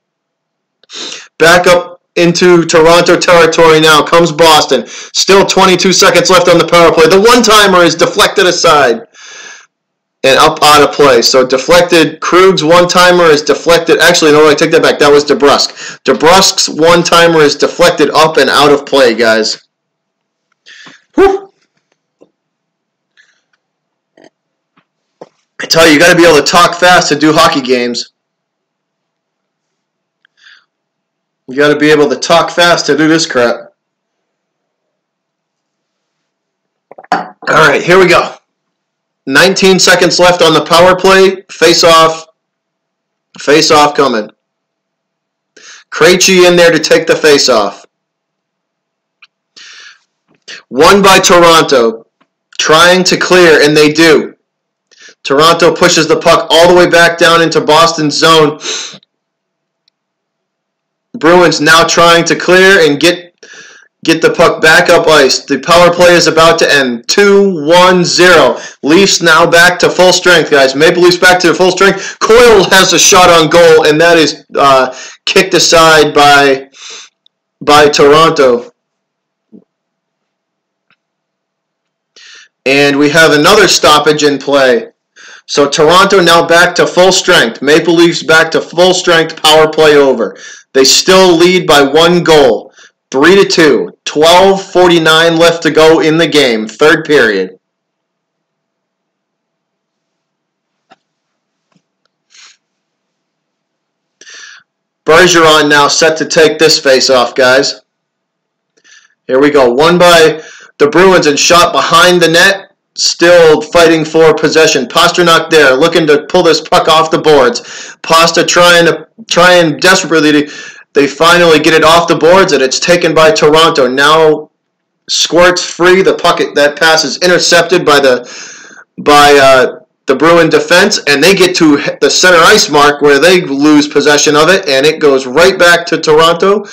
Back up into Toronto territory now comes Boston. Still 22 seconds left on the power play. The one-timer is deflected aside and up out of play. So deflected. Krug's one-timer is deflected. Actually, no, I take that back. That was DeBrusk. DeBrusk's one-timer is deflected up and out of play, guys. Whew. I tell you, you got to be able to talk fast to do hockey games. You got to be able to talk fast to do this crap. All right, here we go. 19 seconds left on the power play. Face-off. Face-off coming. Krejci in there to take the face-off. Won by Toronto. Trying to clear, and they do. Toronto pushes the puck all the way back down into Boston's zone. Bruins now trying to clear and get the puck back up ice. The power play is about to end. 2-1-0. Leafs now back to full strength, guys. Maple Leafs back to full strength. Coyle has a shot on goal, and that is kicked aside by Toronto. And we have another stoppage in play. So Toronto now back to full strength. Maple Leafs back to full strength. Power play over. They still lead by 1 goal. 3-2. 12:49 left to go in the game. Third period. Bergeron now set to take this face-off, guys. Here we go. Won by the Bruins and shot behind the net. Still fighting for possession. Pastrnak there, looking to pull this puck off the boards. Pasta trying desperately to... They finally get it off the boards, and it's taken by Toronto. Now squirts free. The puck, that pass is intercepted by the Bruin defense, and they get to the center ice mark where they lose possession of it, and it goes right back to Toronto.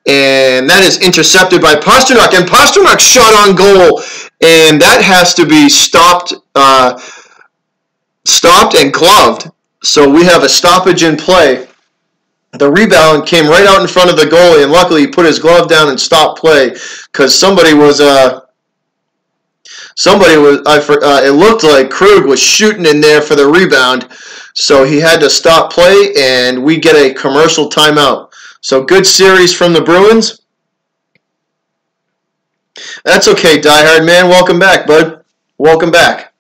And that is intercepted by Pastrnak, and Pastrnak shot on goal, and that has to be stopped and gloved. So we have a stoppage in play. The rebound came right out in front of the goalie, and luckily he put his glove down and stopped play because somebody was. It looked like Krug was shooting in there for the rebound, so he had to stop play, and we get a commercial timeout. So good series from the Bruins. That's okay, diehard man. Welcome back, bud. Welcome back.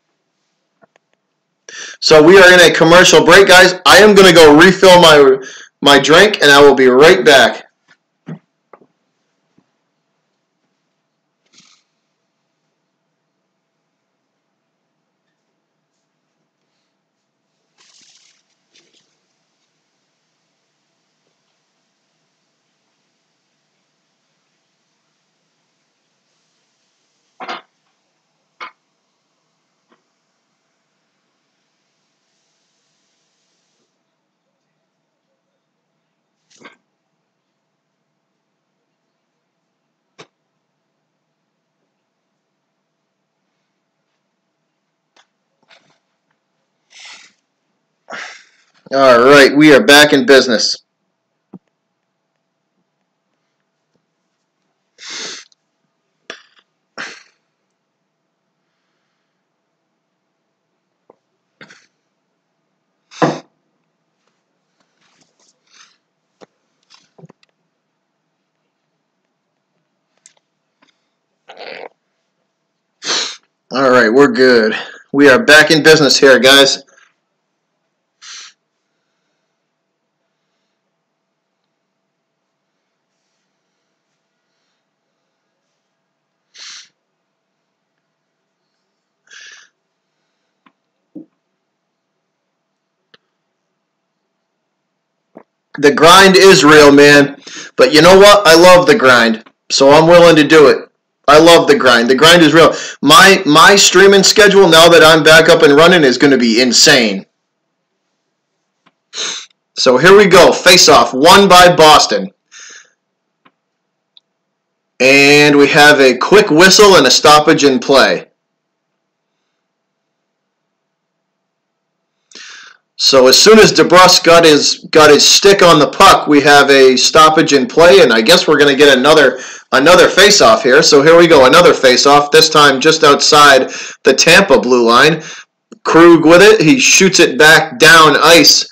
So we are in a commercial break, guys. I am going to go refill my drink, and I will be right back. All right, we are back in business. All right, we're good. We are back in business here, guys. The grind is real, man. But you know what? I love the grind, so I'm willing to do it. I love the grind. The grind is real. My streaming schedule, now that I'm back up and running, is going to be insane. So here we go. Face-off, won by Boston. And we have a quick whistle and a stoppage in play. So as soon as DeBrusque got his stick on the puck, we have a stoppage in play, and I guess we're going to get another face-off here. So here we go, another face-off, this time just outside the Tampa blue line. Krug with it, he shoots it back down ice.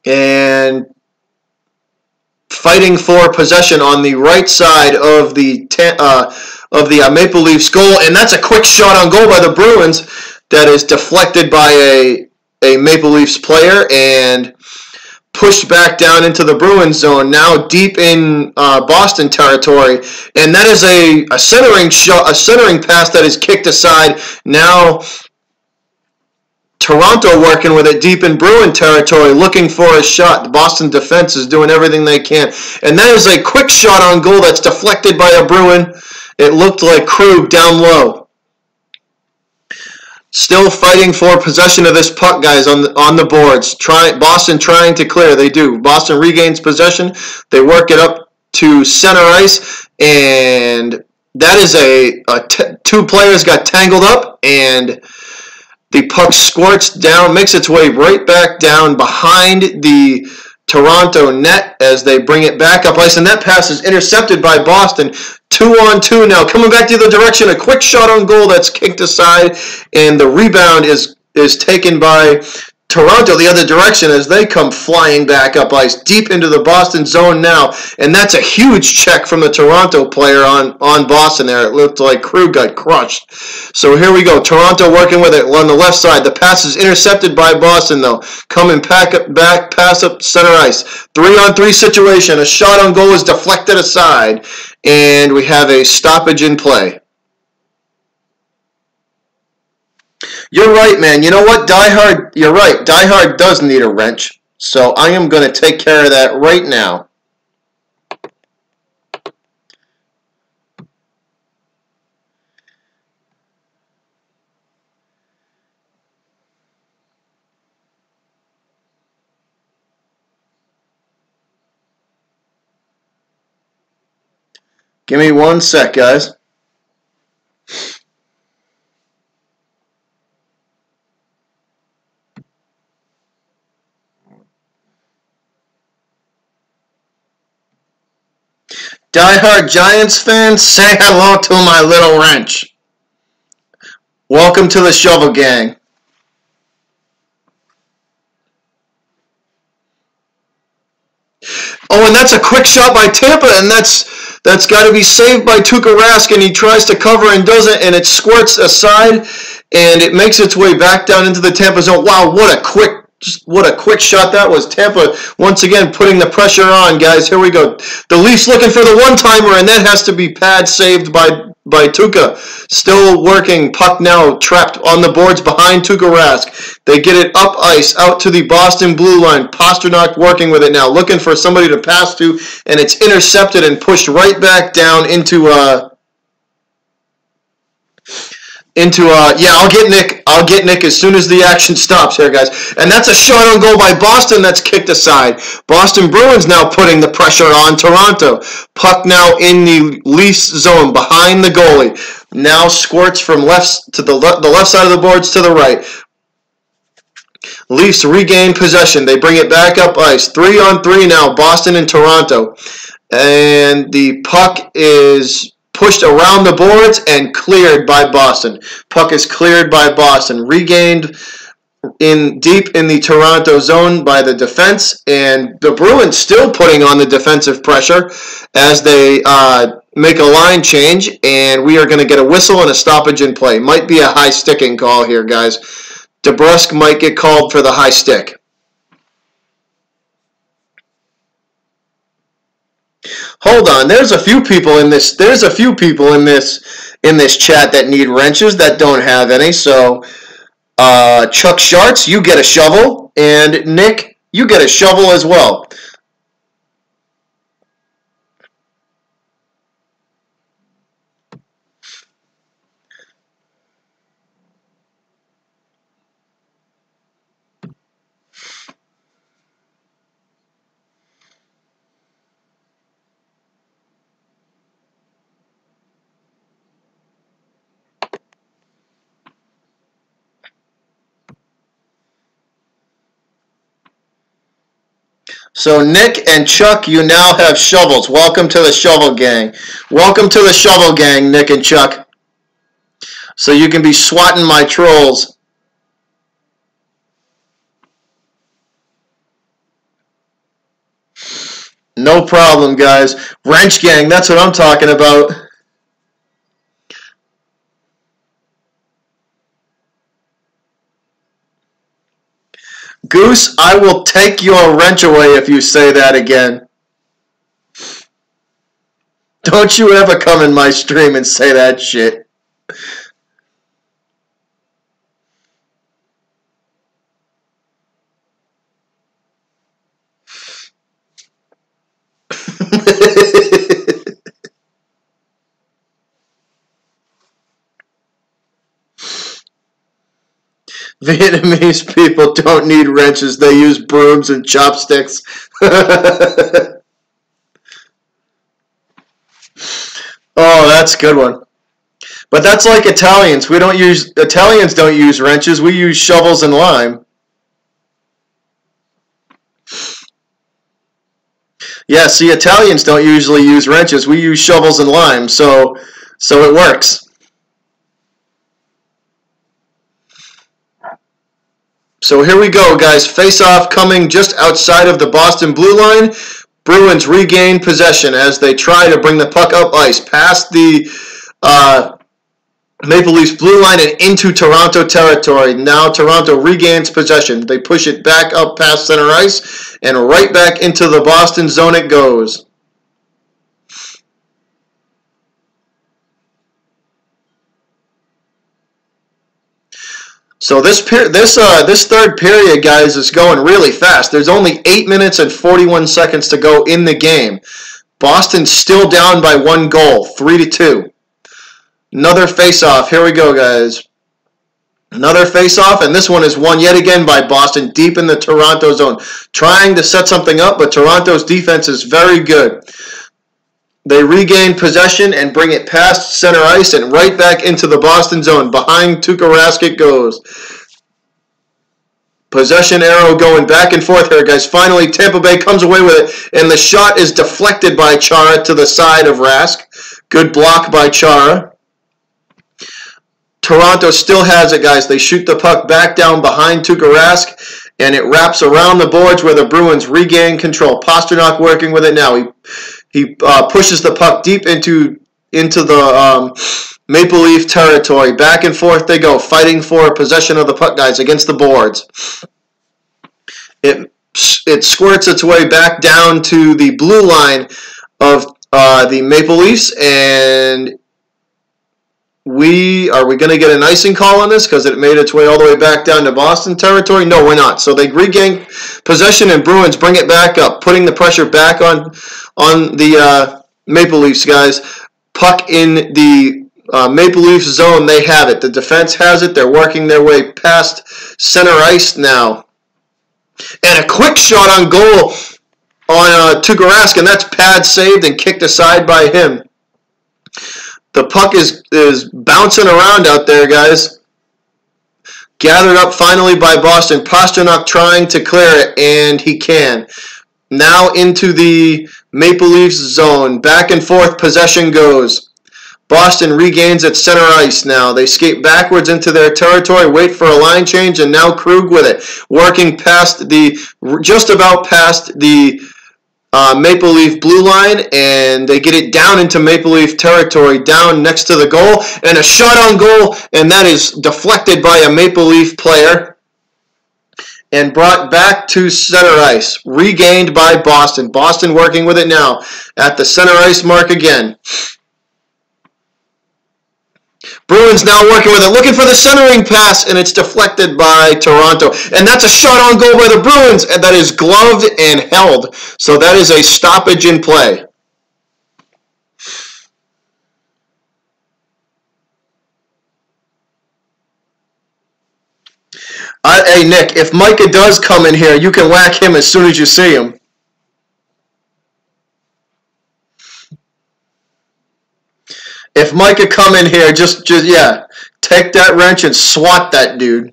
And fighting for possession on the right side of the Maple Leafs goal, and that's a quick shot on goal by the Bruins that is deflected by a Maple Leafs player and pushed back down into the Bruins zone, now deep in Boston territory, and that is a centering shot, a centering pass that is kicked aside. Now Toronto working with it deep in Bruin territory, looking for a shot. The Boston defense is doing everything they can. And that is a quick shot on goal that's deflected by a Bruin. It looked like Krug down low. Still fighting for possession of this puck, guys, on the boards. Boston trying to clear. They do. Boston regains possession. They work it up to center ice. And that is two players got tangled up, and the puck squirts down, makes its way right back down behind the Toronto net as they bring it back up ice. And that pass is intercepted by Boston. 2-on-2 now. Coming back the other direction. A quick shot on goal that's kicked aside. And the rebound is taken by Toronto the other direction as they come flying back up ice deep into the Boston zone now. And that's a huge check from the Toronto player on Boston there. It looked like Krug got crushed. So here we go. Toronto working with it on the left side. The pass is intercepted by Boston, though. Coming back, pass up center ice. 3-on-3 situation. A shot on goal is deflected aside. And we have a stoppage in play. You're right, man. You know what? Die Hard, you're right. Die Hard does need a wrench. So I am going to take care of that right now. Give me 1 sec, guys. Die-hard Giants fans, say hello to my little wrench. Welcome to the Shovel Gang. Oh, and that's a quick shot by Tampa, and that's got to be saved by Tuukka Rask, and he tries to cover and doesn't, and it squirts aside, and it makes its way back down into the Tampa zone. Wow, what a quick Just what a quick shot that was. Tampa once again putting the pressure on, guys. Here we go. The Leafs looking for the one-timer, and that has to be pad saved by Tuukka. Still working. Puck now trapped on the boards behind Tuukka Rask. They get it up ice out to the Boston blue line. Pastrnak working with it now, looking for somebody to pass to, and it's intercepted and pushed right back down into I'll get Nick as soon as the action stops here, guys. And that's a shot on goal by Boston that's kicked aside. Boston Bruins now putting the pressure on Toronto. Puck now in the Leafs zone behind the goalie. Now squirts from left to the left side of the boards to the right. Leafs regain possession. They bring it back up ice. 3-on-3 now, Boston and Toronto. And the puck is pushed around the boards and cleared by Boston. Puck is cleared by Boston. Regained deep in the Toronto zone by the defense. And the Bruins still putting on the defensive pressure as they make a line change. And we are going to get a whistle and a stoppage in play. Might be a high sticking call here, guys. DeBrusk might get called for the high stick. Hold on, there's a few people in this. There's a few people in this chat that need wrenches that don't have any. So, Chuck Sharts, you get a shovel, and Nick, you get a shovel as well. So Nick and Chuck, you now have shovels. Welcome to the shovel gang. Welcome to the shovel gang, Nick and Chuck. So you can be swatting my trolls. No problem, guys. Wrench gang, that's what I'm talking about. Goose, I will take your wrench away if you say that again. Don't you ever come in my stream and say that shit. Vietnamese people don't need wrenches. They use brooms and chopsticks. Oh, that's a good one. But that's like Italians. Italians don't use wrenches. We use shovels and lime. Yeah, see, Italians don't usually use wrenches. We use shovels and lime, so it works. So here we go, guys. Face-off coming just outside of the Boston blue line. Bruins regain possession as they try to bring the puck up ice past the Maple Leafs blue line and into Toronto territory. Now Toronto regains possession. They push it back up past center ice and right back into the Boston zone it goes. So this third period, guys, is going really fast. There's only 8 minutes and 41 seconds to go in the game. Boston's still down by 1 goal, 3-2. Another face-off. Here we go, guys. Another face-off, and this one is won yet again by Boston deep in the Toronto zone. Trying to set something up, but Toronto's defense is very good. They regain possession and bring it past center ice and right back into the Boston zone. Behind Tuukka Rask it goes. Possession arrow going back and forth here, guys. Finally, Tampa Bay comes away with it, and the shot is deflected by Chara to the side of Rask. Good block by Chara. Toronto still has it, guys. They shoot the puck back down behind Tuukka Rask, and it wraps around the boards where the Bruins regain control. Pastrnak working with it now. He pushes the puck deep into the Maple Leaf territory. Back and forth they go, fighting for possession of the puck, guys, against the boards. It squirts its way back down to the blue line of the Maple Leafs, and are we going to get an icing call on this because it made its way all the way back down to Boston territory? No, we're not. So they regain possession, and Bruins bring it back up, putting the pressure back on the Maple Leafs, guys. Puck in the Maple Leafs zone. They have it. The defense has it. They're working their way past center ice now. And a quick shot on goal on Tuukka Rask, and that's pad saved and kicked aside by him. The puck is bouncing around out there, guys. Gathered up finally by Boston. Pastrnak trying to clear it, and he can. Now into the Maple Leafs zone. Back and forth possession goes. Boston regains its center ice now. They skate backwards into their territory, wait for a line change, and now Krug with it. Working just about past the Maple Leaf blue line, and they get it down into Maple Leaf territory, down next to the goal, and a shot on goal, and that is deflected by a Maple Leaf player and brought back to center ice, regained by Boston. Boston working with it now at the center ice mark again. Bruins now working with it, looking for the centering pass, and it's deflected by Toronto. And that's a shot on goal by the Bruins, and that is gloved and held. So that is a stoppage in play. Hey, Nick, if Micah does come in here, you can whack him as soon as you see him. If Micah come in here, just yeah, take that wrench and swat that dude.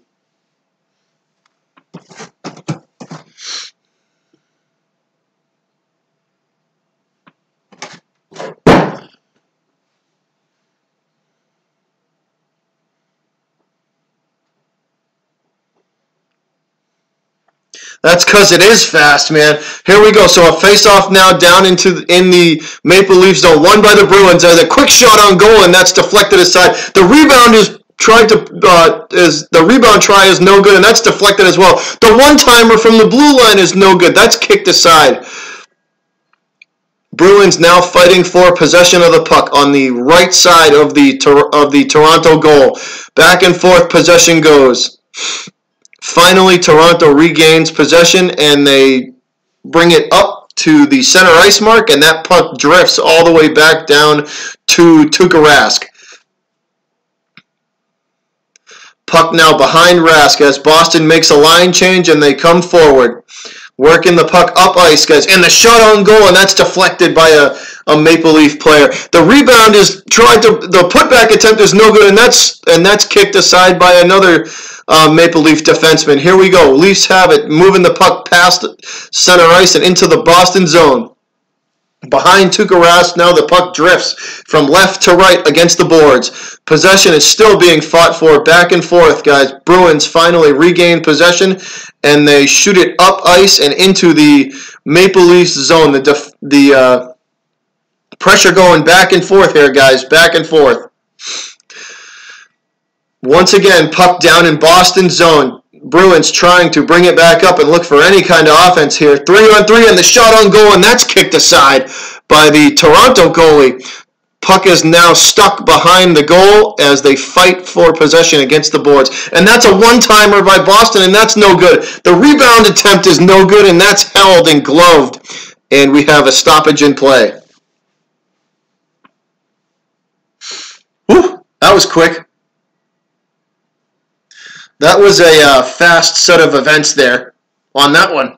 That's because it is fast, man. Here we go. So a face-off now down in the Maple Leaf zone, won by the Bruins. There's a quick shot on goal, and that's deflected aside. The rebound the rebound try is no good, and that's deflected as well. The one-timer from the blue line is no good. That's kicked aside. Bruins now fighting for possession of the puck on the right side of the Toronto goal. Back and forth possession goes. Finally, Toronto regains possession, and they bring it up to the center ice mark, and that puck drifts all the way back down to Tuukka Rask. Puck now behind Rask as Boston makes a line change, and they come forward. Working the puck up ice, guys, and the shot on goal, and that's deflected by a Maple Leaf player. The rebound is the putback attempt is no good, and that's kicked aside by another Maple Leaf defenseman. Here we go. Leafs have it, moving the puck past center ice and into the Boston zone. Behind Tuukka Rask, now the puck drifts from left to right against the boards. Possession is still being fought for back and forth, guys. Bruins finally regain possession, and they shoot it up ice and into the Maple Leafs zone. The pressure going back and forth here, guys, back and forth. Once again, puck down in Boston zone. Bruins trying to bring it back up and look for any kind of offense here. 3-on-3 and the shot on goal, and that's kicked aside by the Toronto goalie. Puck is now stuck behind the goal as they fight for possession against the boards. And that's a one-timer by Boston, and that's no good. The rebound attempt is no good, and that's held and gloved. And we have a stoppage in play. Whew, that was quick. That was a fast set of events there on that one.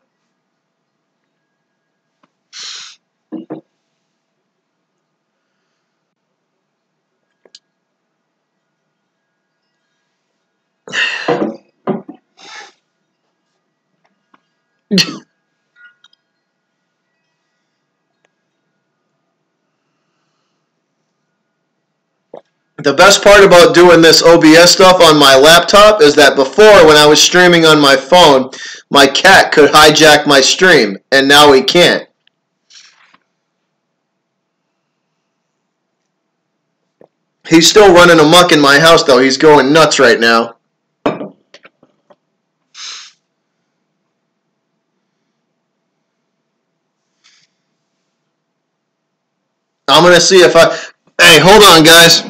The best part about doing this OBS stuff on my laptop is that before, when I was streaming on my phone, my cat could hijack my stream, and now he can't. He's still running amok in my house, though. He's going nuts right now. I'm gonna see if I. Hey, hold on, guys.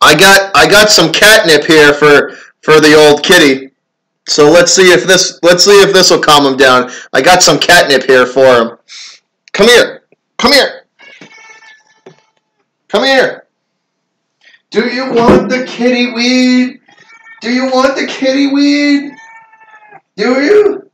I got some catnip here for the old kitty. So let's see if this will calm him down. I got some catnip here for him. Come here. Come here. Come here. Do you want the kitty weed? Do you want the kitty weed? Do you?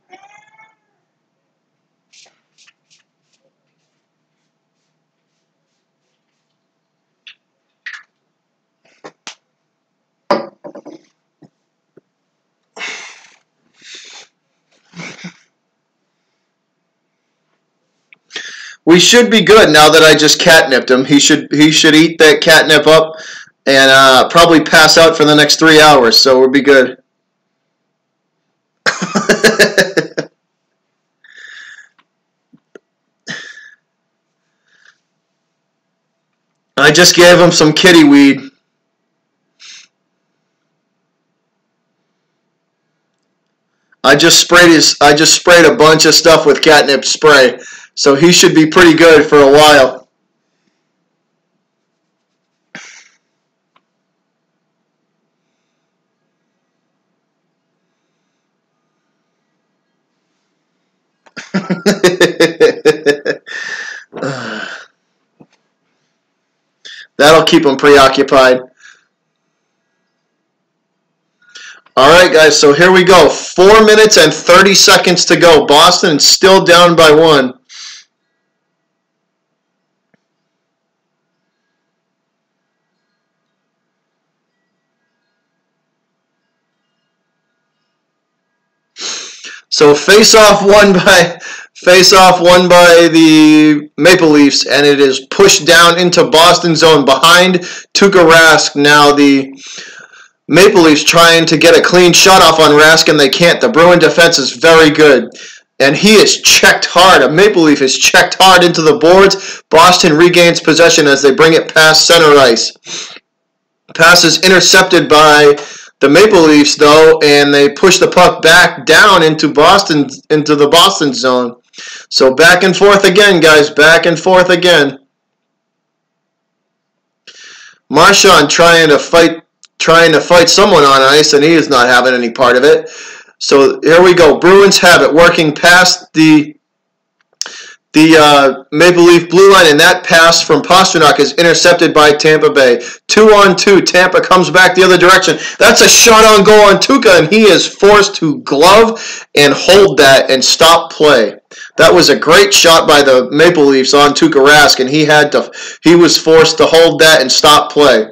We should be good now that I just catnipped him. He should eat that catnip up and probably pass out for the next 3 hours. So we'll be good. I just gave him some kitty weed. I just sprayed a bunch of stuff with catnip spray. So he should be pretty good for a while. That'll keep him preoccupied. All right, guys, so here we go. 4 minutes and 30 seconds to go. Boston still down by 1. So face-off won by the Maple Leafs, and it is pushed down into Boston zone behind Tuukka Rask. Now the Maple Leafs trying to get a clean shot off on Rask, and they can't. The Bruin defense is very good, and he is checked hard. A Maple Leaf is checked hard into the boards. Boston regains possession as they bring it past center ice. Pass is intercepted by the Maple Leafs, though, and they push the puck back down into the Boston zone. So back and forth again, guys. Back and forth again. Marchand trying to fight someone on ice, and he is not having any part of it. So here we go. Bruins have it, working past the Maple Leaf blue line, and that pass from Pastrnak is intercepted by Tampa Bay. 2-on-2. Tampa comes back the other direction. That's a shot on goal on Tuukka, and he is forced to glove and hold that and stop play. That was a great shot by the Maple Leafs on Tuukka Rask, and he was forced to hold that and stop play.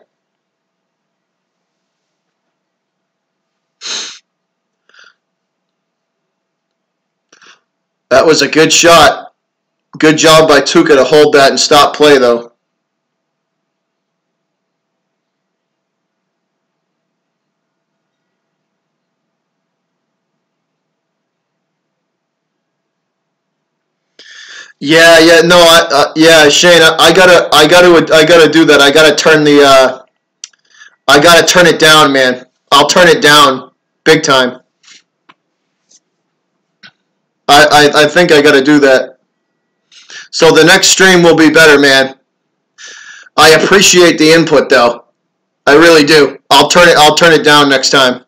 That was a good shot. Good job by Tuukka to hold that and stop play, though. Yeah, no, yeah, Shane, I gotta do that. I gotta turn it down, man. I'll turn it down, big time. I think I gotta do that. So the next stream will be better, man. I appreciate the input, though. I really do. I'll turn it down next time.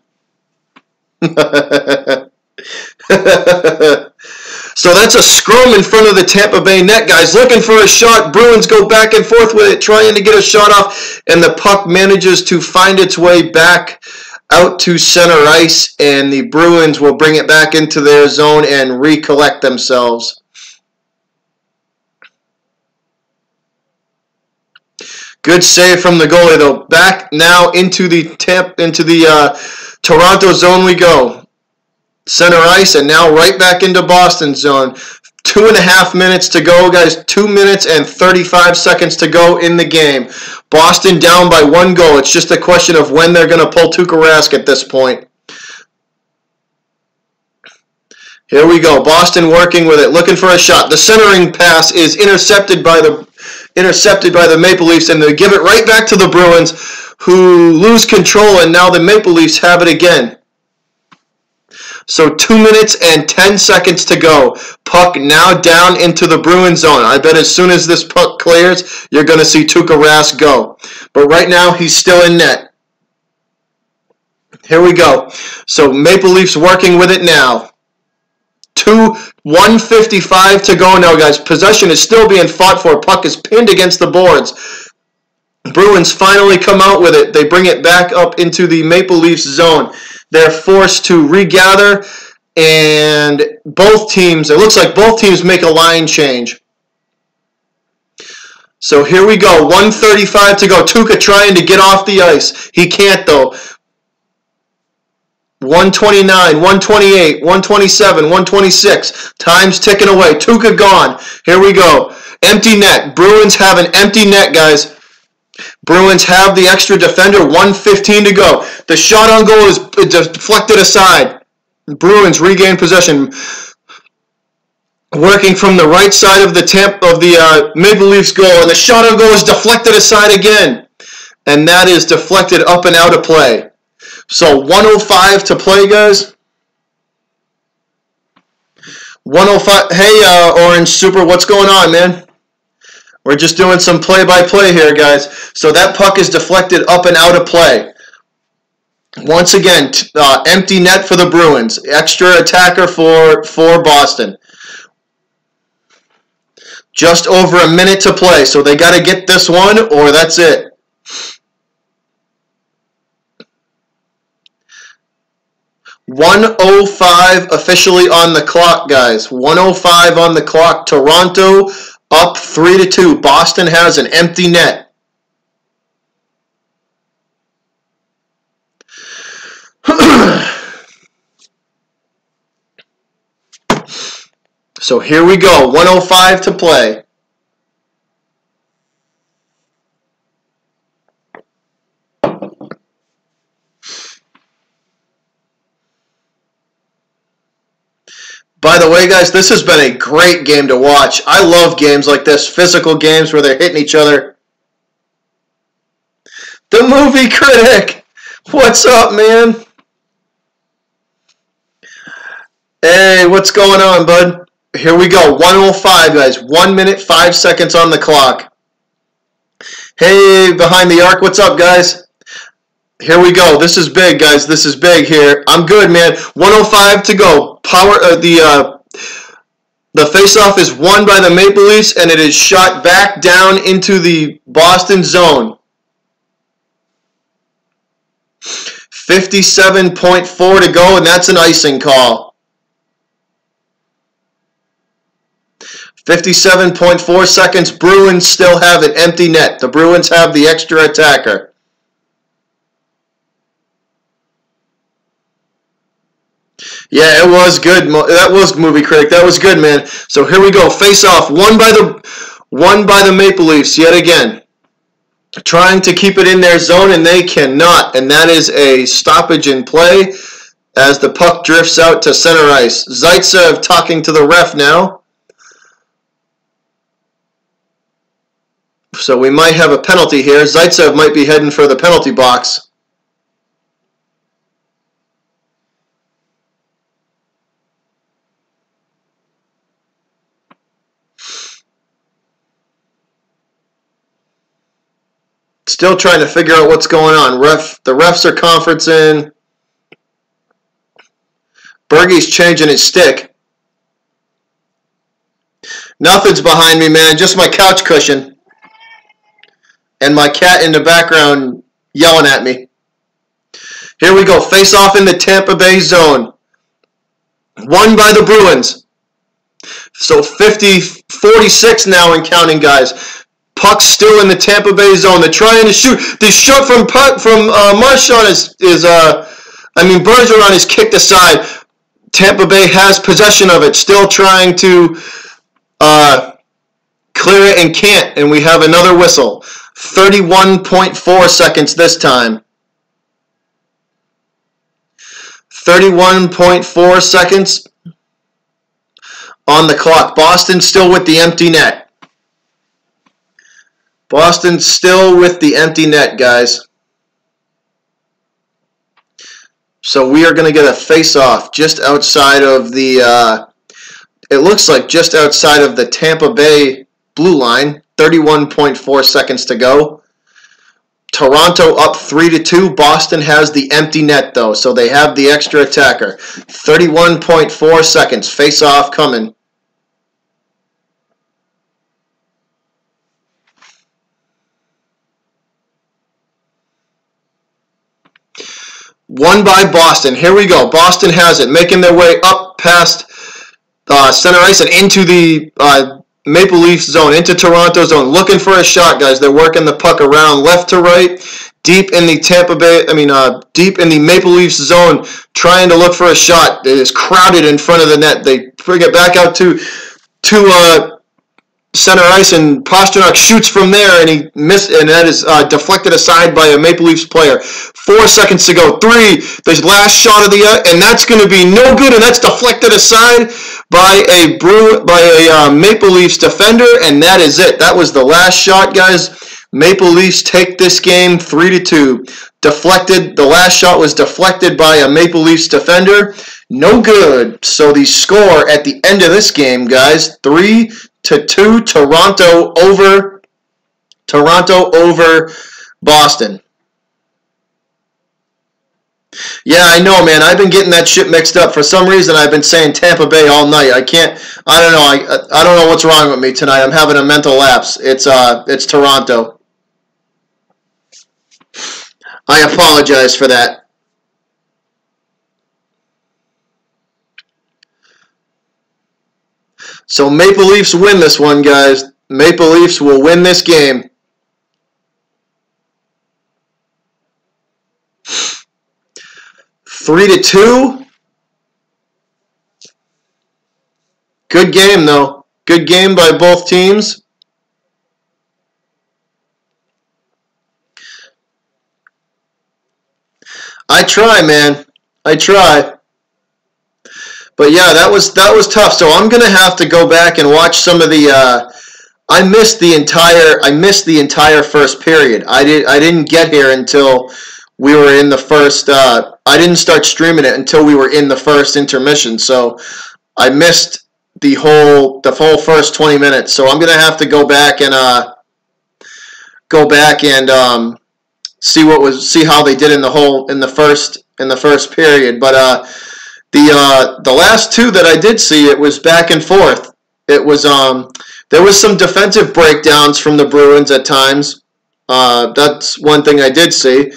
So that's a scrum in front of the Tampa Bay net, guys. Looking for a shot. Bruins go back and forth with it, trying to get a shot off, and the puck manages to find its way back out to center ice, and the Bruins will bring it back into their zone and recollect themselves. Good save from the goalie, though. Back now into the Toronto zone we go. Center ice, and now right back into Boston zone. 2.5 minutes to go, guys. 2 minutes and 35 seconds to go in the game. Boston down by 1 goal. It's just a question of when they're going to pull Tuukka Rask at this point. Here we go. Boston working with it, looking for a shot. The centering pass is intercepted by the Maple Leafs, and they give it right back to the Bruins, who lose control, and now the Maple Leafs have it again. So 2 minutes and 10 seconds to go. Puck now down into the Bruins zone. I bet as soon as this puck clears, you're going to see Tuukka Rask go. But right now, he's still in net. Here we go. So Maple Leafs working with it now. 1:55 to go now, guys. Possession is still being fought for. Puck is pinned against the boards. Bruins finally come out with it. They bring it back up into the Maple Leafs zone. They're forced to regather, and both teams, it looks like both teams make a line change. So here we go. 1:35 to go. Tuukka trying to get off the ice. He can't, though. 1:29, 1:28, 1:27, 1:26. Time's ticking away. Tuukka gone. Here we go. Empty net. Bruins have an empty net, guys. Bruins have the extra defender. 1:15 to go. The shot on goal is deflected aside. Bruins regain possession. Working from the right side of the Maple Leafs goal, and the shot on goal is deflected aside again. And that is deflected up and out of play. So 1:05 to play, guys. 1:05. Hey, Orange Super, what's going on, man? We're just doing some play-by-play here, guys. So that puck is deflected up and out of play. Once again, empty net for the Bruins. Extra attacker for Boston. Just over a minute to play, so they got to get this one, or that's it. .105 officially on the clock, guys. 1:05 on the clock. Toronto up 3-2. Boston has an empty net. So here we go. 1:05 to play. By the way, guys, this has been a great game to watch. I love games like this, physical games where they're hitting each other. The Movie Critic! What's up, man? Hey, what's going on, bud? Here we go, 1:05, guys. 1 minute, 5 seconds on the clock. Hey, behind the arc, what's up, guys? Here we go. This is big, guys. This is big here. I'm good, man. 1:05 to go. The face-off is won by the Maple Leafs, and it is shot back down into the Boston zone. 57.4 to go, and that's an icing call. 57.4 seconds. Bruins still have an empty net. The Bruins have the extra attacker. Yeah, it was good. That was Movie Critic. That was good, man. So here we go. Face off. Won by the Maple Leafs yet again. Trying to keep it in their zone, and they cannot. And that is a stoppage in play as the puck drifts out to center ice. Zaitsev talking to the ref now. So we might have a penalty here. Zaitsev might be heading for the penalty box. Still trying to figure out what's going on. The refs are conferencing. Bergey's changing his stick. Nothing's behind me, man. Just my couch cushion. And my cat in the background yelling at me. Here we go. Face off in the Tampa Bay zone. Won by the Bruins. So 50-46 now and counting, guys. Puck's still in the Tampa Bay zone. They're trying to shoot. The shot from Marchand Bergeron is kicked aside. Tampa Bay has possession of it. Still trying to clear it and can't. And we have another whistle. 31.4 seconds this time. 31.4 seconds on the clock. Boston still with the empty net. Boston still with the empty net, guys. So we are going to get a face-off just outside of the, it looks like just outside of the Tampa Bay blue line. 31.4 seconds to go. Toronto up 3-2. Boston has the empty net, though, so they have the extra attacker. 31.4 seconds. Face-off coming. Won by Boston. Here we go. Boston has it, making their way up past center ice and into the Maple Leafs zone, into Toronto zone, looking for a shot, guys. They're working the puck around left to right, deep in the deep in the Maple Leafs zone, trying to look for a shot. It is crowded in front of the net. They bring it back out to center ice, and Pastrnak shoots from there, and he missed, and that is deflected aside by a Maple Leafs player. 4 seconds to go. 3. The last shot of the and that's going to be no good, and that's deflected aside by a Maple Leafs defender, and that is it. That was the last shot, guys. Maple Leafs take this game 3-2. Deflected. The last shot was deflected by a Maple Leafs defender. No good. So the score at the end of this game, guys, 3-2. Toronto over Boston. Yeah, I know, man. I've been getting that shit mixed up. For some reason, I've been saying Tampa Bay all night. I don't know. I don't know what's wrong with me tonight. I'm having a mental lapse. It's Toronto. I apologize for that. So Maple Leafs win this one, guys. Maple Leafs will win this game. 3-2. Good game, though. Good game by both teams. I try, man. I try. But yeah, that was tough. So I'm gonna have to go back and watch some of the. I missed the entire first period. I didn't get here until we were in the first. I didn't start streaming it until we were in the first intermission. So I missed the whole first 20 minutes. So I'm gonna have to go back and see how they did in the first period. But the last two that I did see, it was back and forth. It was there was some defensive breakdowns from the Bruins at times. That's one thing I did see.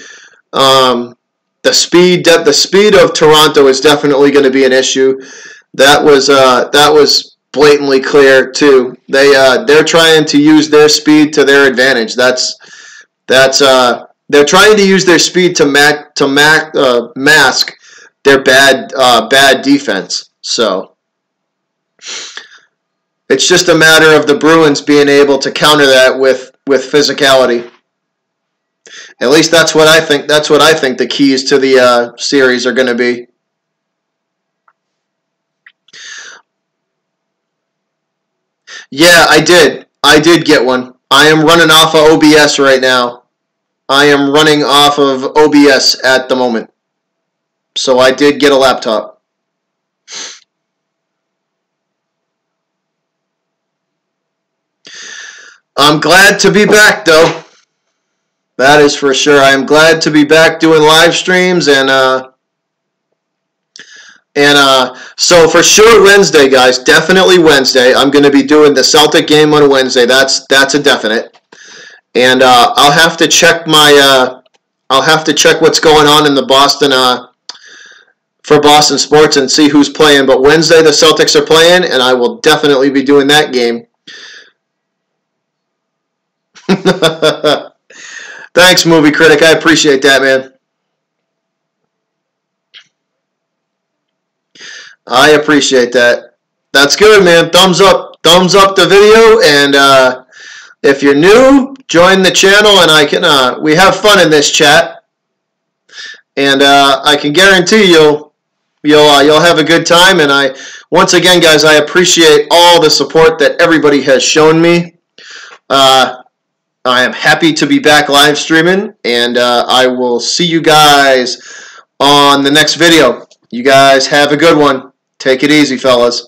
The speed of Toronto is definitely going to be an issue. That was blatantly clear too. They're trying to use their speed to their advantage. They're trying to use their speed to mask their bad defense. So it's just a matter of the Bruins being able to counter that with physicality. At least that's what I think. That's what I think the keys to the series are going to be. Yeah, I did. I did get one. I am running off of OBS right now. I am running off of OBS at the moment. So I did get a laptop. I'm glad to be back, though. That is for sure. I am glad to be back doing live streams, and so for sure Wednesday, guys, definitely Wednesday. I'm going to be doing the Celtic game on Wednesday. That's a definite. And I'll have to check what's going on in the Boston for Boston sports and see who's playing. But Wednesday the Celtics are playing, and I will definitely be doing that game. Thanks, movie critic. I appreciate that, man. I appreciate that. That's good, man. Thumbs up the video, and if you're new, join the channel, and I can we have fun in this chat, and I can guarantee you'll have a good time. And once again, guys, I appreciate all the support that everybody has shown me. I am happy to be back live streaming, and I will see you guys on the next video. You guys have a good one. Take it easy, fellas.